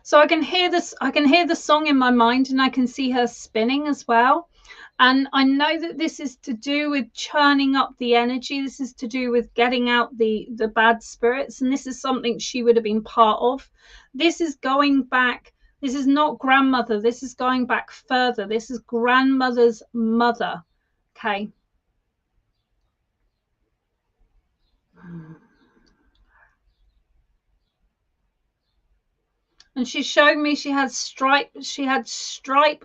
So I can hear this, I can hear the song in my mind, and I can see her spinning as well. And I know that this is to do with churning up the energy. This is to do with getting out the bad spirits. And this is something she would have been part of. This is going back. This is not grandmother. This is going back further. This is grandmother's mother. Okay. And she showed me she had stripe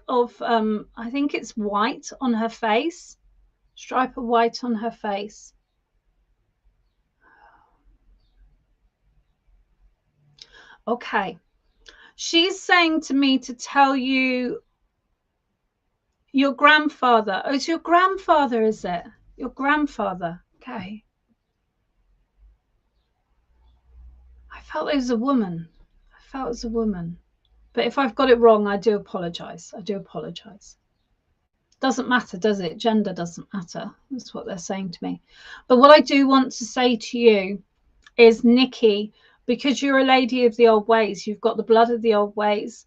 of I think it's white on her face. Stripe of white on her face. Okay. She's saying to me to tell you your grandfather. Oh, it's your grandfather, is it? Your grandfather. Okay. I felt it was a woman. I felt it was a woman. But if I've got it wrong, I do apologize. I do apologize. Doesn't matter, does it? Gender doesn't matter. That's what they're saying to me. But what I do want to say to you is, Nikki, because you're a lady of the old ways, you've got the blood of the old ways,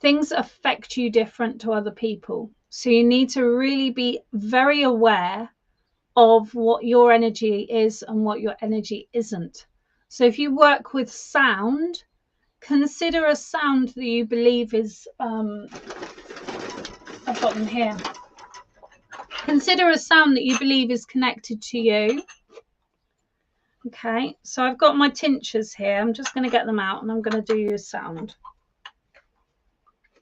things affect you different to other people. So you need to really be very aware of what your energy is and what your energy isn't. So if you work with sound, consider a sound that you believe is I've got them here. Consider a sound that you believe is connected to you. Okay, so I've got my tinctures here. I'm just going to get them out and I'm going to do you a sound.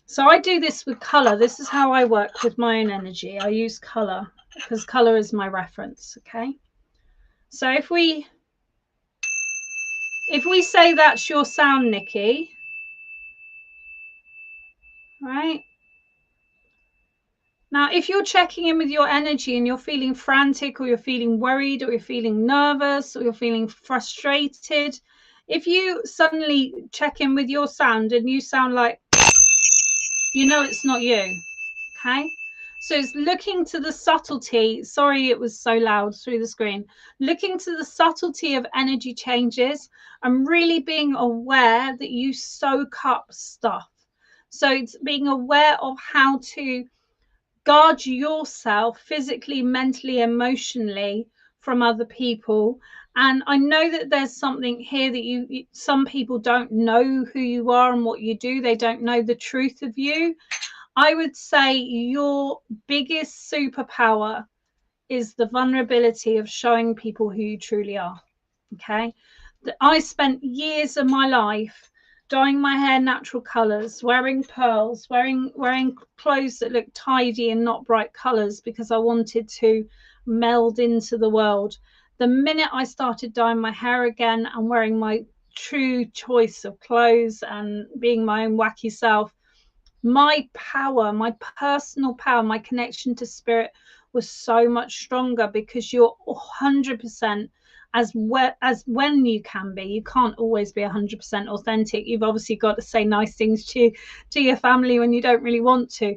So I do this with color. This is how I work with my own energy. I use color because color is my reference. Okay, so if we say that's your sound, Nikki, right? Now, if you're checking in with your energy and you're feeling frantic, or you're feeling worried, or you're feeling nervous, or you're feeling frustrated, if you suddenly check in with your sound and you sound like, you know, it's not you. Okay. So it's looking to the subtlety. Sorry, it was so loud through the screen. Looking to the subtlety of energy changes and really being aware that you soak up stuff. So it's being aware of how to guard yourself physically, mentally, emotionally from other people. And I know that there's something here that some people don't know who you are and what you do. They don't know the truth of you. I would say your biggest superpower is the vulnerability of showing people who you truly are. Okay. I spent years of my life dyeing my hair natural colors, wearing pearls, wearing clothes that looked tidy and not bright colors, because I wanted to meld into the world. The minute I started dyeing my hair again and wearing my true choice of clothes and being my own wacky self, my power, my personal power, my connection to spirit was so much stronger, because you're 100% as when you can be. You can't always be 100% authentic. You've obviously got to say nice things to your family when you don't really want to,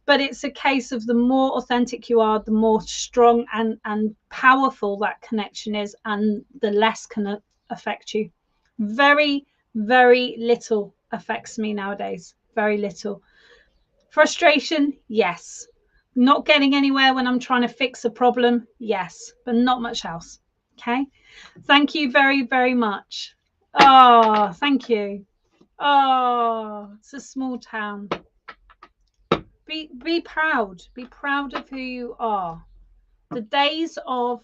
but it's a case of the more authentic you are, the more strong and powerful that connection is, and the less can affect you. Very, very little affects me nowadays. Very little. Frustration, yes. Not getting anywhere when I'm trying to fix a problem, yes, but not much else. Okay. Thank you very, very much. Oh, thank you. Oh, it's a small town. Be proud. Be proud of who you are. The days of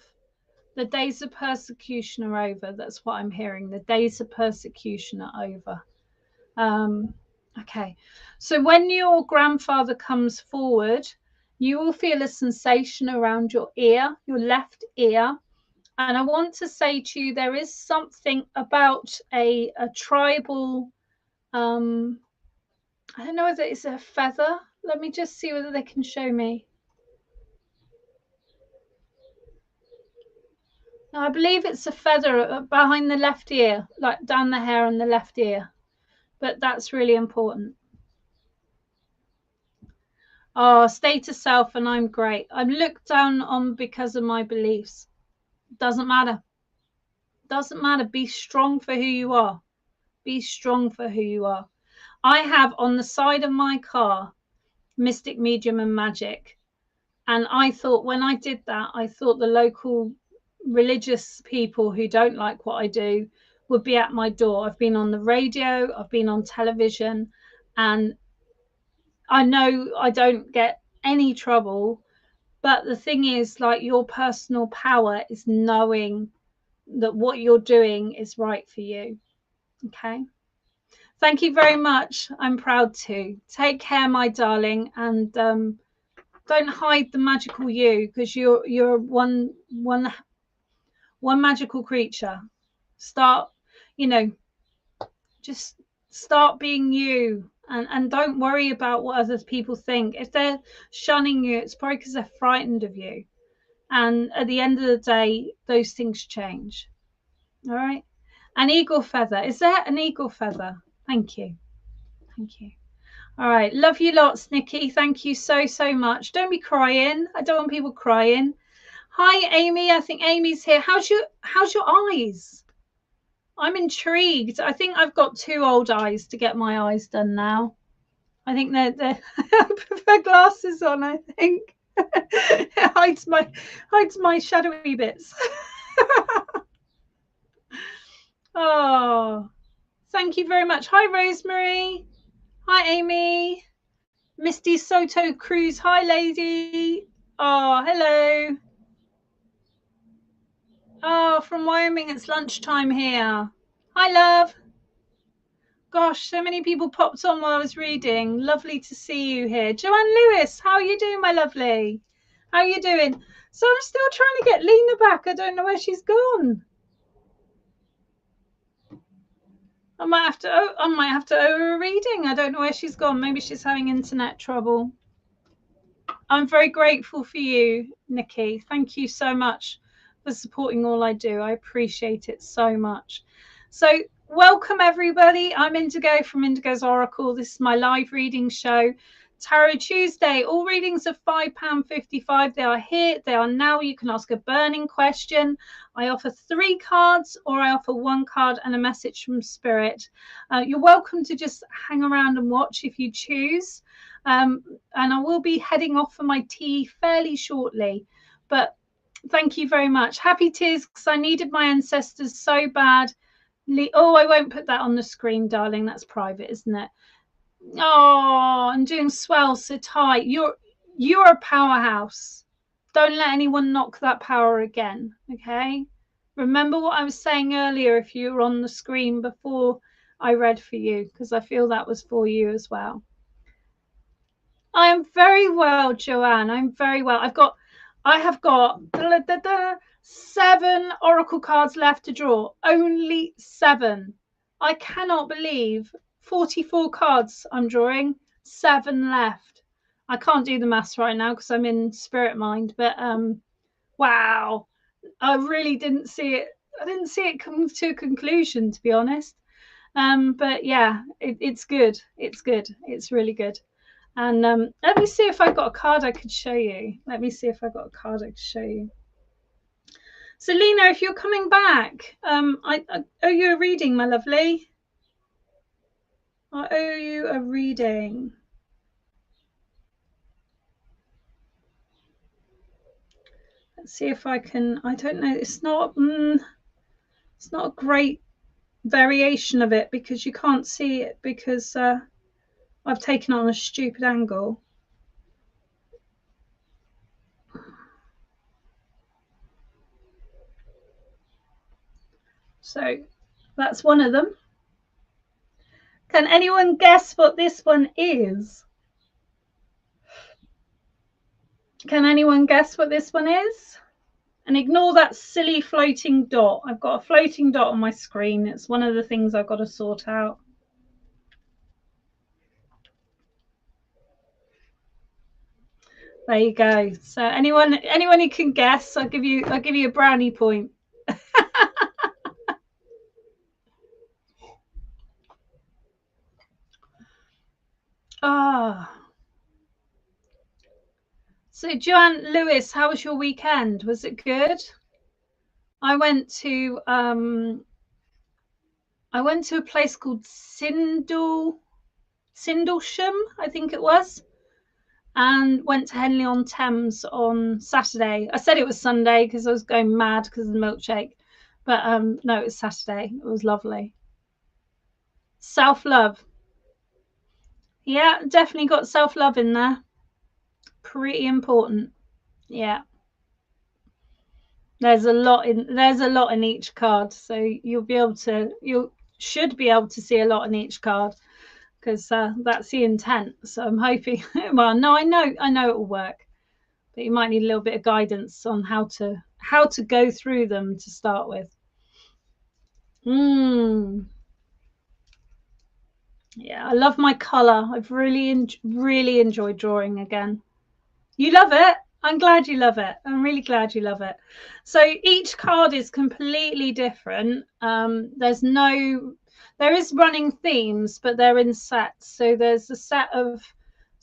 persecution are over. That's what I'm hearing. The days of persecution are over. Okay, so when your grandfather comes forward, you will feel a sensation around your ear, your left ear. And I want to say to you, there is something about a tribal, I don't know whether it's a feather. Let me just see whether they can show me. No, I believe it's a feather behind the left ear, like down the hair on the left ear. But that's really important. Oh, stay to self and I'm great. I'm looked down on because of my beliefs. Doesn't matter. Doesn't matter. Be strong for who you are. Be strong for who you are. I have on the side of my car mystic, medium, and magic. And I thought when I did that, I thought the local religious people who don't like what I do would be at my door. I've been on the radio, I've been on television, and I know I don't get any trouble. But the thing is, like, your personal power is knowing that what you're doing is right for you. Okay. Thank you very much. I'm proud to. Take care, my darling, and don't hide the magical you, because you're one magical creature. Start, just start being you, and don't worry about what other people think. If they're shunning you, it's probably because they're frightened of you. And at the end of the day, those things change. All right. An eagle feather. Is there an eagle feather? Thank you. Thank you. All right. Love you lots, Nikki. Thank you so, so much. Don't be crying. I don't want people crying. Hi, Amy. I think Amy's here. How's your eyes? I'm intrigued. I think I've got too old eyes to get my eyes done now. I think they're I prefer glasses on, I think. It hides my shadowy bits. Oh, thank you very much. Hi, Rosemary. Hi, Amy. Misty Soto Cruz. Hi, lady. Oh, hello. Oh, from Wyoming, it's lunchtime here. Hi, love. Gosh, so many people popped on while I was reading. Lovely to see you here. Joanne Lewis, how are you doing, my lovely? How are you doing? So I'm still trying to get Lena back. I don't know where she's gone. I might have to owe a reading. I don't know where she's gone. Maybe she's having internet trouble. I'm very grateful for you, Nikki. Thank you so much for supporting all I do. I appreciate it so much. So welcome, everybody. I'm Indigo from Indigo's Oracle. This is my live reading show. Tarot Tuesday. All readings are £5.55. They are here. They are now. You can ask a burning question. I offer 3 cards, or I offer 1 card and a message from Spirit. You're welcome to just hang around and watch if you choose. And I will be heading off for my tea fairly shortly. But thank you very much. Happy tears, because I needed my ancestors so bad. Oh, I won't put that on the screen, darling. That's private, isn't it? Oh, I'm doing swell. Sit tight. You're a powerhouse. Don't let anyone knock that power again. Okay. Remember what I was saying earlier if you were on the screen before I read for you, because I feel that was for you as well. I am very well, Joanne. I'm very well. I have got 7 oracle cards left to draw. Only 7. I cannot believe 44 cards I'm drawing, 7 left. I can't do the maths right now because I'm in spirit mind, but wow. I really didn't see it. I didn't see it come to a conclusion, to be honest. But yeah, it's good. It's good. It's really good. And let me see if I've got a card I could show you. Let me see if I've got a card I could show you. So, Lena, if you're coming back, I owe you a reading, my lovely. I owe you a reading. Let's see if I can. I don't know. It's not a great variation of it because you can't see it because I've taken on a stupid angle. So that's one of them. Can anyone guess what this one is? Can anyone guess what this one is? And ignore that silly floating dot. I've got a floating dot on my screen. It's one of the things I've got to sort out. There you go. So anyone who can guess, I'll give you a brownie point. Ah. So Joanne Lewis, how was your weekend? Was it good? I went to a place called Sindlesham, I think it was, and went to Henley-on-Thames on Saturday. I said it was Sunday because I was going mad because of the milkshake, but no, it was Saturday. It was lovely. Self-love. Yeah, definitely got self-love in there. Pretty important. Yeah. There's a lot in each card, so you should be able to see a lot in each card because that's the intent. So I'm hoping. Well, no, I know it will work, but you might need a little bit of guidance on how to go through them to start with. Yeah, I love my color. I've really enjoyed drawing again. You love it? I'm glad you love it. I'm really glad you love it. So each card is completely different. There is running themes, but they're in sets. So there's a set of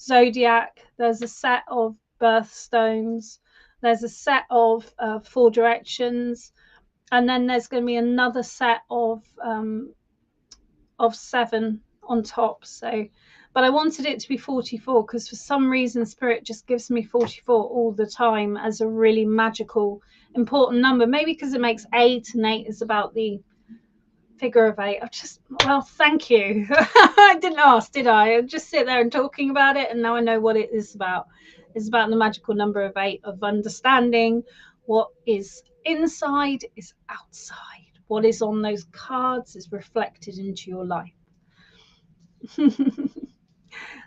zodiac, there's a set of birthstones, there's a set of 4 directions, and then there's going to be another set of 7 on top. So but I wanted it to be 44 because for some reason Spirit just gives me 44 all the time as a really magical, important number. Maybe because it makes 8, and 8 is about the figure of 8. Well, thank you. I didn't ask, did I? I just sit there and talking about it, and now I know what it is about. It's about the magical number of 8, of understanding what is inside is outside. What is on those cards is reflected into your life.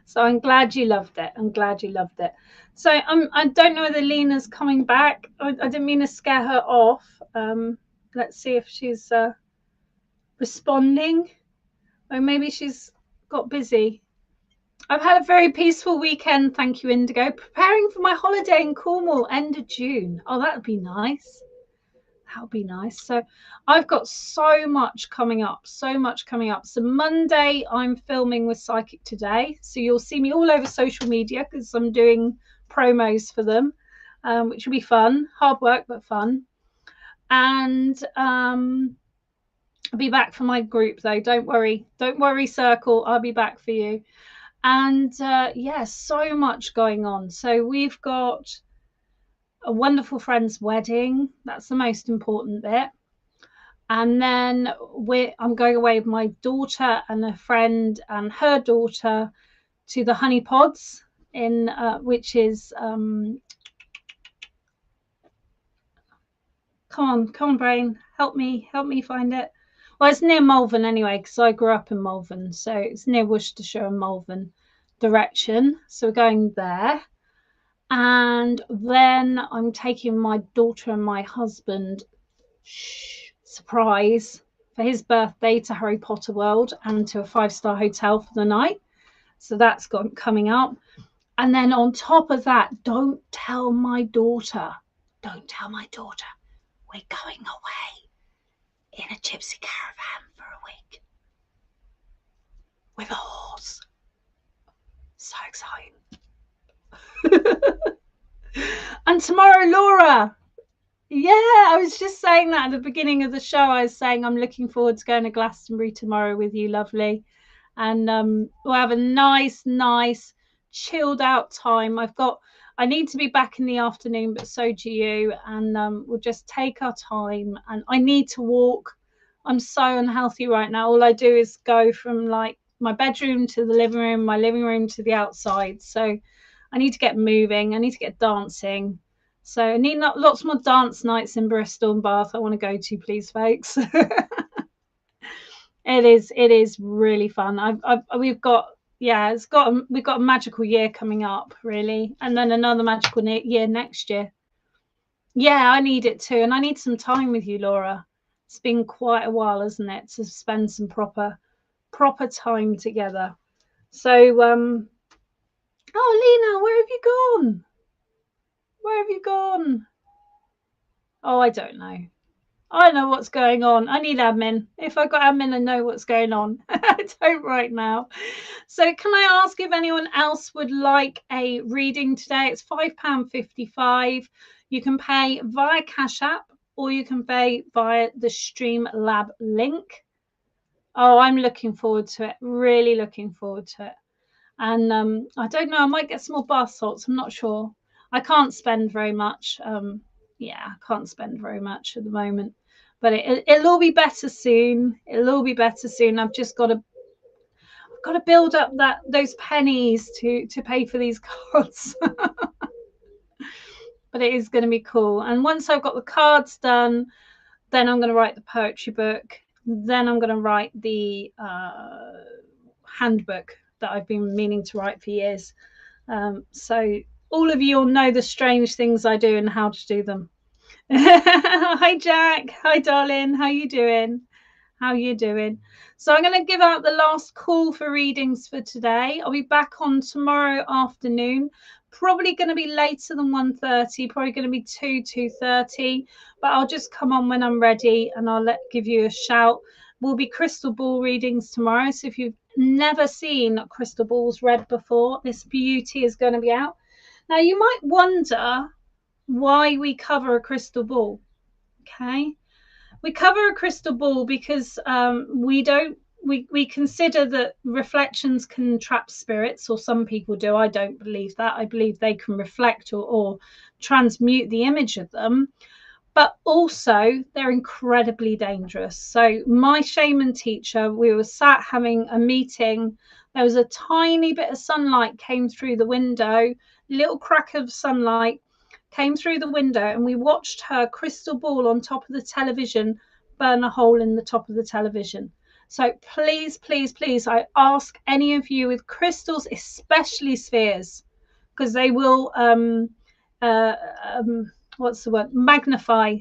So I'm glad you loved it. So I don't know whether Lena's coming back. I didn't mean to scare her off. Let's see if she's responding. Or maybe she's got busy. I've had a very peaceful weekend, thank you, Indigo. Preparing for my holiday in Cornwall, end of June. Oh, that would be nice. That would be nice. So I've got so much coming up. So Monday, I'm filming with Psychic Today. So you'll see me all over social media because I'm doing promos for them, which will be fun. Hard work, but fun. And I'll be back for my group, though. Don't worry, Circle. I'll be back for you. And yeah, so much going on. So we've got a wonderful friend's wedding. That's the most important bit. And then I'm going away with my daughter and a friend and her daughter to the honey pods in which is come on brain, help me find it. Well, it's near Malvern anyway, because I grew up in Malvern, so it's near Worcestershire and Malvern direction. So we're going there. And then I'm taking my daughter and my husband, surprise, for his birthday to Harry Potter World and to a 5-star hotel for the night. So that's coming up. And then on top of that, don't tell my daughter. Don't tell my daughter. We're going away in a gypsy caravan for a week with a horse. So exciting. And tomorrow, Laura. Yeah, I was just saying that at the beginning of the show. I was saying I'm looking forward to going to Glastonbury tomorrow with you, lovely. And we'll have a nice chilled out time. I need to be back in the afternoon, but so do you. And we'll just take our time. And I need to walk. I'm so unhealthy right now. All I do is go from like my bedroom to the living room, my living room to the outside. So I need to get moving. I need to get dancing. So I need lots more dance nights in Bristol and Bath. I want to go to, please, folks. It is really fun. We've got a magical year coming up, really, and then another magical year next year. Yeah, I need it too, and I need some time with you, Laura. It's been quite a while, hasn't it, to spend some proper time together. So, oh, Lena, where have you gone? Where have you gone? Oh, I don't know. I know what's going on. I need admin. If I've got admin, I know what's going on. I don't right now. So can I ask if anyone else would like a reading today? It's £5.55. You can pay via Cash App or you can pay via the Streamlab link. Oh, I'm looking forward to it. Really looking forward to it. And I don't know, I might get some more bath salts. I'm not sure. I can't spend very much. Yeah, I can't spend very much at the moment. But it'll all be better soon. It'll all be better soon. I've just got to build up those pennies to pay for these cards. But it is going to be cool. And once I've got the cards done, then I'm going to write the poetry book. Then I'm going to write the handbook that I've been meaning to write for years. So all of you will know the strange things I do and how to do them. Hi, Jack. Hi, darling. How you doing? How you doing? So I'm going to give out the last call for readings for today. I'll be back on tomorrow afternoon. Probably going to be later than 1:30. Probably going to be 2:30. But I'll just come on when I'm ready and I'll give you a shout. Will be crystal ball readings tomorrow. So if you've never seen crystal balls read before, this beauty is going to be out. Now you might wonder why we cover a crystal ball. Okay, we cover a crystal ball because we consider that reflections can trap spirits, or some people do. I don't believe that. I believe they can reflect or transmute the image of them. But also they're incredibly dangerous. So my shaman teacher, we were sat having a meeting. There was a tiny bit of sunlight came through the window, little crack of sunlight came through the window, and we watched her crystal ball on top of the television burn a hole in the top of the television. So please, please, please, I ask any of you with crystals, especially spheres, because they will what's the word, magnify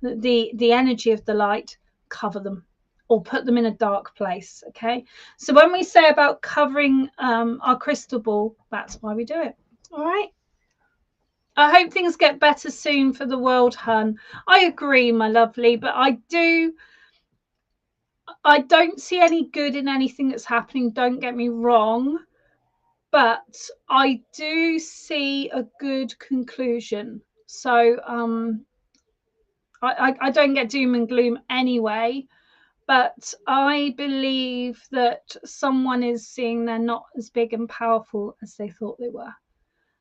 the energy of the light, cover them or put them in a dark place. Okay, so when we say about covering our crystal ball, that's why we do it. All right, I hope things get better soon for the world, hun. I agree, my lovely, but I don't see any good in anything that's happening, don't get me wrong, but I do see a good conclusion. So I don't get doom and gloom anyway, But I believe that someone is seeing they're not as big and powerful as they thought they were.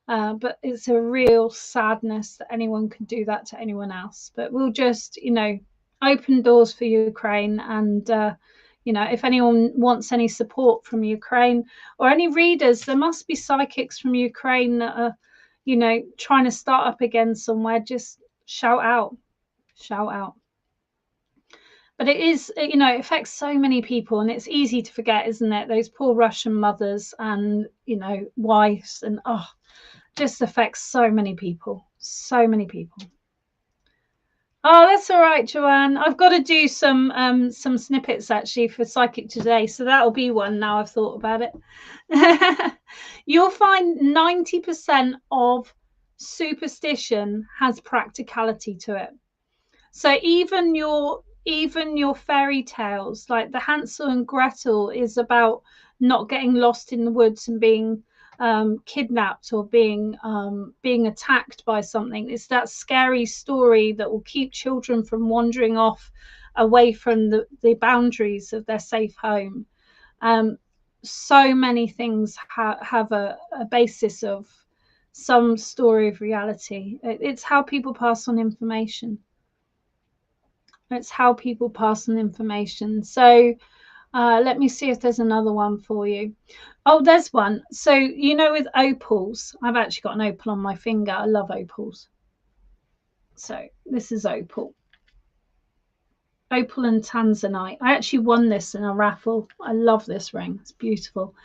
But it's a real sadness that anyone can do that to anyone else. But we'll just, open doors for Ukraine. And, if anyone wants any support from Ukraine or any readers, there must be psychics from Ukraine that are, trying to start up again somewhere. Just shout out. But it is, it affects so many people, and it's easy to forget, isn't it? Those poor Russian mothers and, wives, and just affects so many people. Oh, that's all right, Joanne. I've got to do some snippets actually for Psychic Today, so that'll be one now I've thought about it. You'll find 90% of superstition has practicality to it. So even your fairy tales, like the Hansel and Gretel, is about not getting lost in the woods and being kidnapped or being attacked by something. It's that scary story that will keep children from wandering off away from the boundaries of their safe home. So many things have a basis of some story of reality. It's how people pass on information. So let me see if there's another one for you. Oh, there's one. So, with opals, I've actually got an opal on my finger. I love opals. So this is opal. Opal and tanzanite. I actually won this in a raffle. I love this ring. It's beautiful.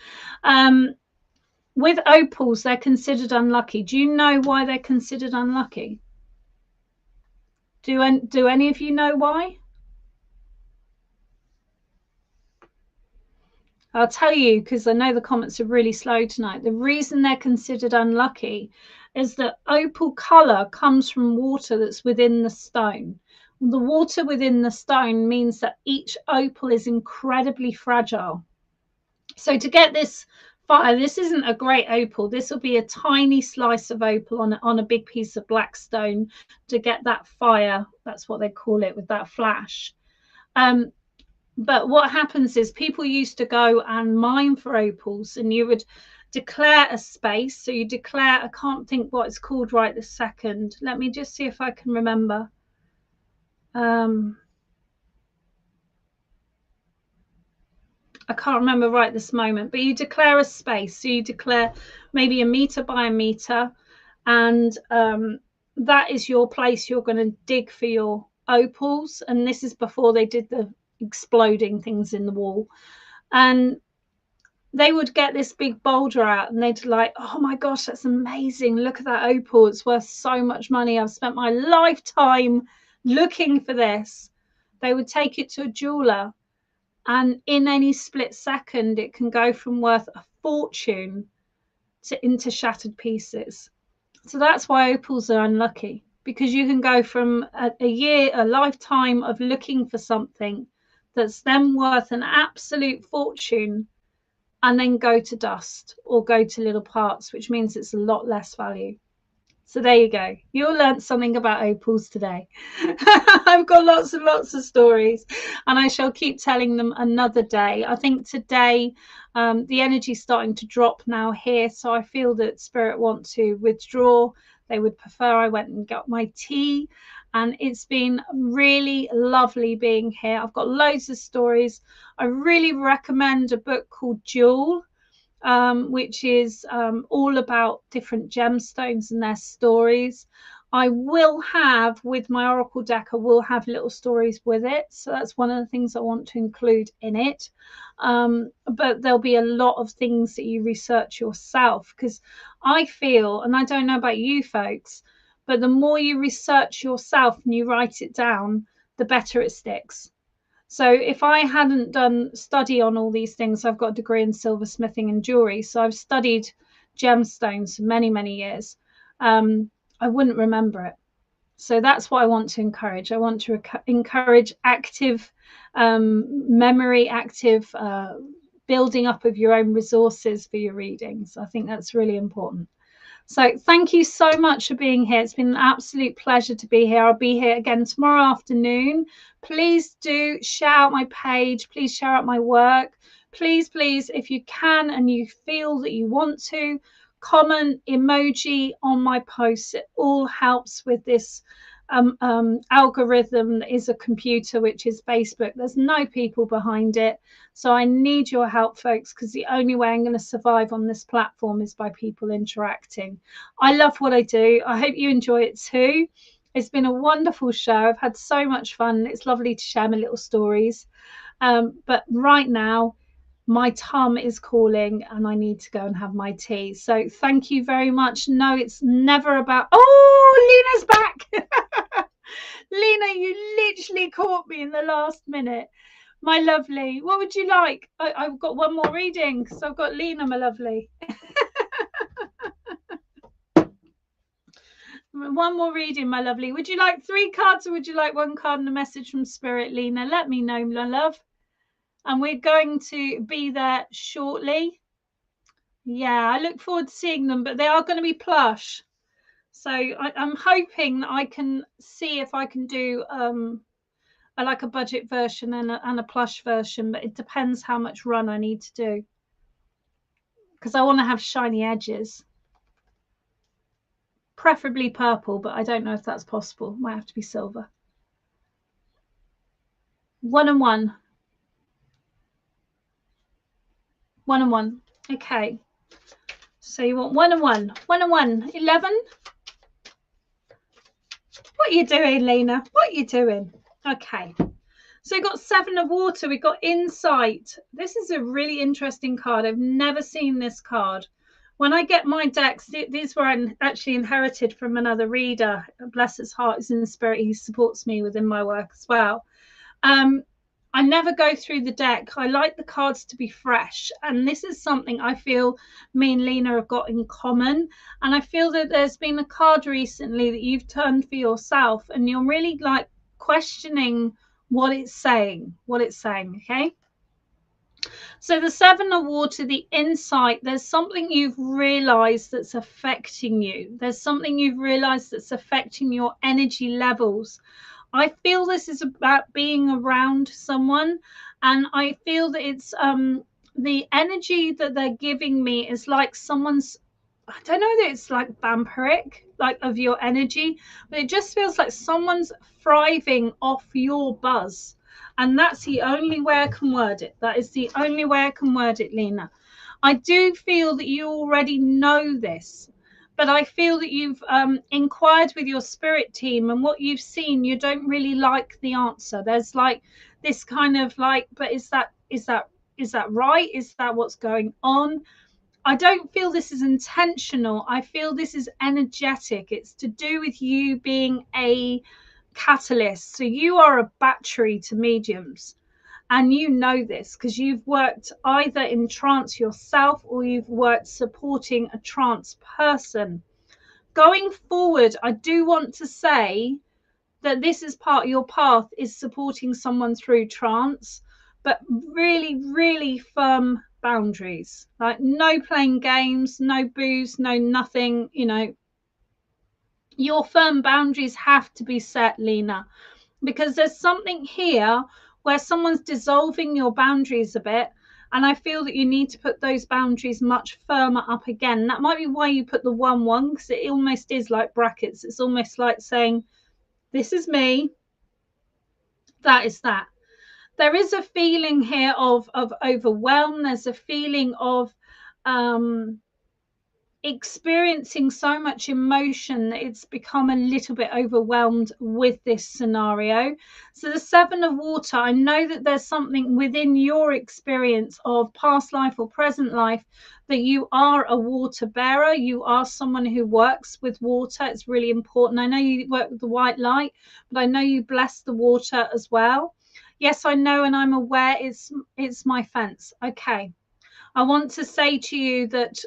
With opals, they're considered unlucky. Do you know why they're considered unlucky? Do any of you know why? I'll tell you, because I know the comments are really slow tonight. The reason they're considered unlucky is that opal color comes from water that's within the stone. The water within the stone means that each opal is incredibly fragile. So to get this fire, this isn't a great opal. This will be a tiny slice of opal on a big piece of black stone to get that fire. That's what they call it, with that flash. But what happens is people used to go and mine for opals, and you would declare a space. So you declare, I can't think what it's called right this second. Let me just see if I can remember. I can't remember right this moment, but you declare a space. So you declare maybe 1 meter by 1 meter, and that is your place. You're going to dig for your opals. And this is before they did the exploding things in the wall. And they would get this big boulder out, and they'd like, oh my gosh, that's amazing. Look at that opal. It's worth so much money. I've spent my lifetime looking for this. They would take it to a jeweler, and in any split second, it can go from worth a fortune into shattered pieces. So that's why opals are unlucky, because you can go from a lifetime of looking for something that's then worth an absolute fortune, and then go to dust or go to little parts, which means it's a lot less value. So there you go. You all learned something about opals today. I've got lots and lots of stories, and I shall keep telling them another day. I think today the energy's starting to drop now here, so I feel that Spirit want to withdraw. They would prefer I went and got my tea, and it's been really lovely being here. I've got loads of stories. I really recommend a book called Jewel, which is all about different gemstones and their stories. I will have, with my Oracle deck, I will have little stories with it. So that's one of the things I want to include in it. But there'll be a lot of things that you research yourself, because I feel, and I don't know about you folks, but the more you research yourself and you write it down, the better it sticks. So if I hadn't done study on all these things, I've got a degree in silversmithing and jewelry, so I've studied gemstones for many, many years. I wouldn't remember it. So that's what I want to encourage. I want to encourage active memory, active building up of your own resources for your readings. I think that's really important. So thank you so much for being here. It's been an absolute pleasure to be here. I'll be here again tomorrow afternoon. Please do share out my page. Please share out my work. Please, please, if you can and you feel that you want to, comment emoji on my posts. It all helps with this algorithm that is a computer, which is Facebook. There's no people behind it. So I need your help, folks, because the only way I'm going to survive on this platform is by people interacting. I love what I do. I hope you enjoy it too. It's been a wonderful show. I've had so much fun. It's lovely to share my little stories. But right now, my tum is calling and I need to go and have my tea. So thank you very much. No, it's never about... Oh, Lena's back. Lena, you literally caught me in the last minute. My lovely, what would you like? I've got one more reading because I've got Lena, my lovely. One more reading, my lovely. Would you like 3 cards or would you like 1 card and a message from Spirit, Lena? Let me know, my love. And we're going to be there shortly. Yeah, I look forward to seeing them, but they are going to be plush. So I'm hoping that I can see if I can do like a budget version and a plush version, but it depends how much run I need to do. Because I want to have shiny edges. Preferably purple, but I don't know if that's possible. Might have to be silver. 1 and 1. 1 and 1. Okay. So you want 1 and 1. 1 and 1. 11. What are you doing, Lena? What are you doing? Okay. So we've got 7 of water. We've got insight. This is a really interesting card. I've never seen this card. When I get my decks, these were actually inherited from another reader. Bless his heart, is in spirit. He supports me within my work as well. I never go through the deck. I like the cards to be fresh. And this is something I feel me and Lena have got in common. And I feel that there's been a card recently that you've turned for yourself and you're really like questioning what it's saying, okay? So the 7 of water, the insight, there's something you've realized that's affecting you. There's something you've realized that's affecting your energy levels. I feel this is about being around someone, and I feel that it's the energy that they're giving me is like someone's, I don't know that it's like vampiric, like of your energy, but it just feels like someone's thriving off your buzz. And that's the only way I can word it. That is the only way I can word it, Lena. I do feel that you already know this, but I feel that you've inquired with your spirit team, and what you've seen, you don't really like the answer. There's like this kind of like, but is that right? Is that what's going on? I don't feel this is intentional. I feel this is energetic. It's to do with you being a catalyst. So you are a battery to mediums. And you know this because you've worked either in trance yourself or you've worked supporting a trance person. Going forward, I do want to say that this is part of your path, is supporting someone through trance, but really, really firm boundaries. Like no playing games, no booze, no nothing, you know. Your firm boundaries have to be set, Lena, because there's something here where someone's dissolving your boundaries a bit. And I feel that you need to put those boundaries much firmer up again. That might be why you put the 1-1, because it almost is like brackets. It's almost like saying, this is me, that is that. There is a feeling here of overwhelm. There's a feeling of experiencing so much emotion that it's become a little bit overwhelmed with this scenario. So the 7 of water, I know that there's something within your experience of past life or present life that you are a water bearer. You are someone who works with water. It's really important. I know you work with the white light, but I know you bless the water as well. Yes, I know, and I'm aware it's my fence. Okay. I want to say to you that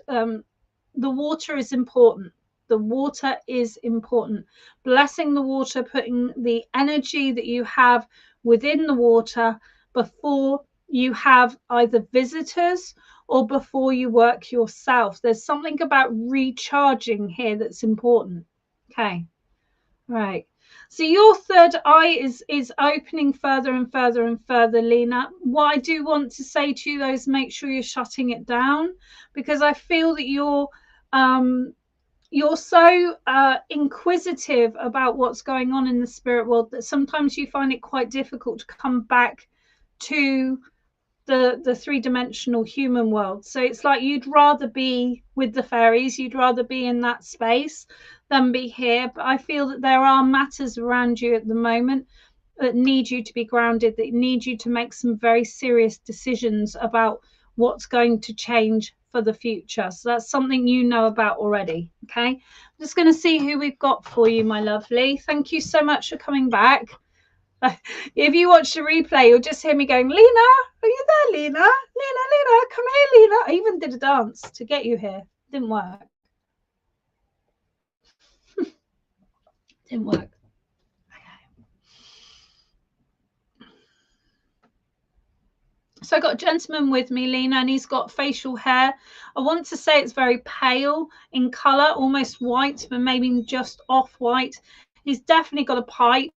the water is important. The water is important. Blessing the water, putting the energy that you have within the water before you have either visitors or before you work yourself. There's something about recharging here that's important. Okay, right. So your third eye is opening further and further and further, Lena. What I do want to say to you though is make sure you're shutting it down, because I feel that you're so inquisitive about what's going on in the spirit world that sometimes you find it quite difficult to come back to the three-dimensional human world. So it's like you'd rather be with the fairies, you'd rather be in that space than be here. But I feel that there are matters around you at the moment that need you to be grounded, that need you to make some very serious decisions about what's going to change for the future. So that's something you know about already. Okay, I'm just going to see who we've got for you, my lovely. Thank you so much for coming back. If you watch the replay, you'll just hear me going, Lena, are you there, Lena? Lena, come here, Lena. I even did a dance to get you here. Didn't work. Didn't work. So I got a gentleman with me, Lena, and he's got facial hair. I want to say it's very pale in colour, almost white, but maybe just off-white. He's definitely got a pipe.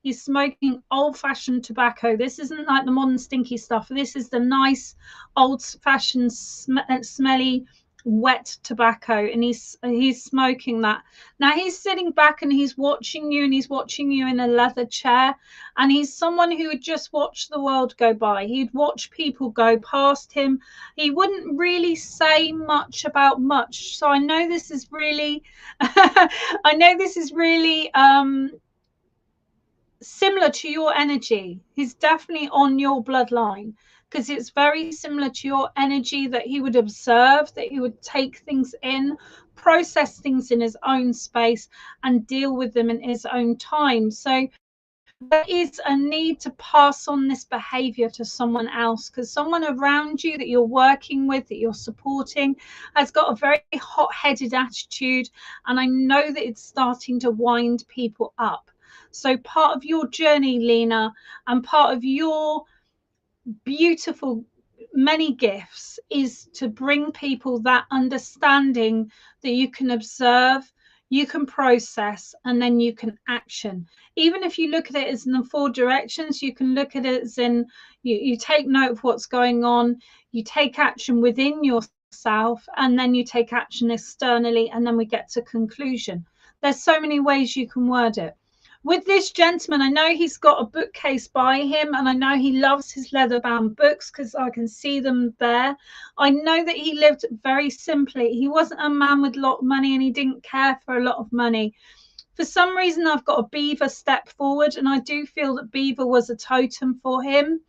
He's smoking old-fashioned tobacco. This isn't like the modern stinky stuff. This is the nice, old-fashioned, smelly, wet tobacco, and he's smoking that. Now he's sitting back and he's watching you, and he's watching you in a leather chair. And he's someone who would just watch the world go by. He'd watch people go past him. He wouldn't really say much about much. So I know this is really, I know this is really similar to your energy. He's definitely on your bloodline, because it's very similar to your energy, that he would observe, that he would take things in, process things in his own space, and deal with them in his own time. So there is a need to pass on this behavior to someone else, because someone around you that you're working with, that you're supporting, has got a very hot-headed attitude, and I know that it's starting to wind people up. So part of your journey, Lena, and part of your beautiful many gifts is to bring people that understanding that you can observe, you can process, and then you can action. Even if you look at it as in the four directions, you can look at it as in you take note of what's going on, you take action within yourself, and then you take action externally, and then we get to conclusion. There's so many ways you can word it. With this gentleman, I know he's got a bookcase by him, and I know he loves his leather-bound books because I can see them there. I know that he lived very simply. He wasn't a man with a lot of money, and he didn't care for a lot of money. For some reason, I've got a beaver step forward, and I do feel that beaver was a totem for him.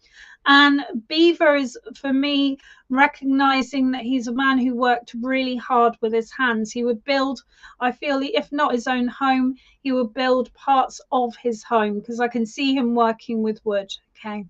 And beaver is, for me, recognizing that he's a man who worked really hard with his hands. He would build, I feel, if not his own home, he would build parts of his home, because I can see him working with wood. Okay.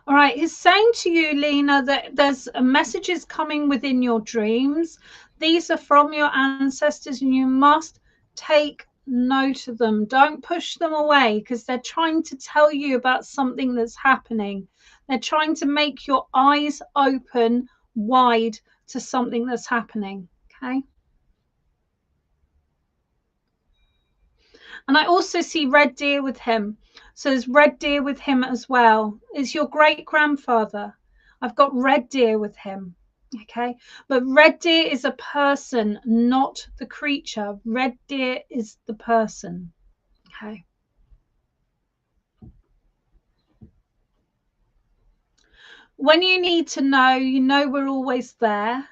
All right, he's saying to you, Lena, that there's messages coming within your dreams. These are from your ancestors, and you must take note of them. Don't push them away, because they're trying to tell you about something that's happening. They're trying to make your eyes open wide to something that's happening. Okay. And I also see red deer with him. So there's red deer with him as well. It's your great grandfather. I've got red deer with him. Okay. But red deer is a person, not the creature. Red deer is the person. Okay. When you need to know, you know we're always there.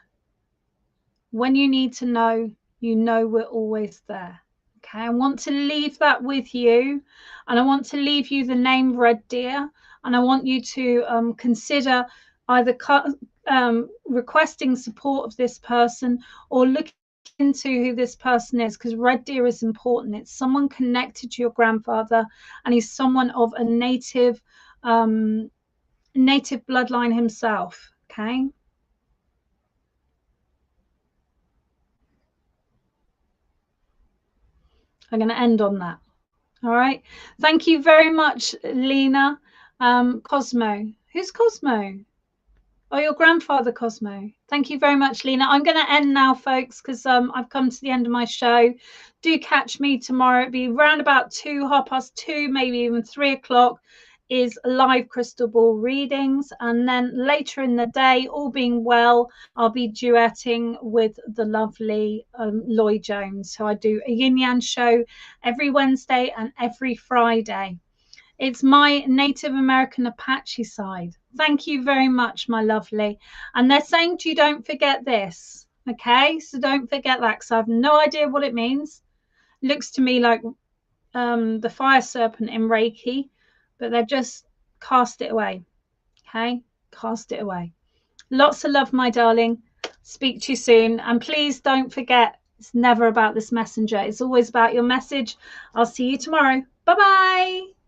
When you need to know, you know we're always there. Okay, I want to leave that with you, and I want to leave you the name Red Deer, and I want you to consider either requesting support of this person or looking into who this person is, because Red Deer is important. It's someone connected to your grandfather, and he's someone of a native bloodline himself. Okay. I'm going to end on that. All right. Thank you very much, Lena. Cosmo. Who's Cosmo? Oh, your grandfather, Cosmo. Thank you very much, Lena. I'm going to end now, folks, because I've come to the end of my show. Do catch me tomorrow. It'll be around about 2:30, maybe even 3 o'clock, is live crystal ball readings. And then later in the day, all being well, I'll be duetting with the lovely Lloyd Jones. So I do a yin yang show every Wednesday and every Friday. It's my Native American Apache side. Thank you very much, my lovely. And they're saying to you, don't forget this. Okay, so don't forget that because I have no idea what it means. Looks to me like the fire serpent in Reiki, but they've just cast it away. Okay, cast it away. Lots of love, my darling. Speak to you soon. And please don't forget, it's never about this messenger. It's always about your message. I'll see you tomorrow. Bye-bye.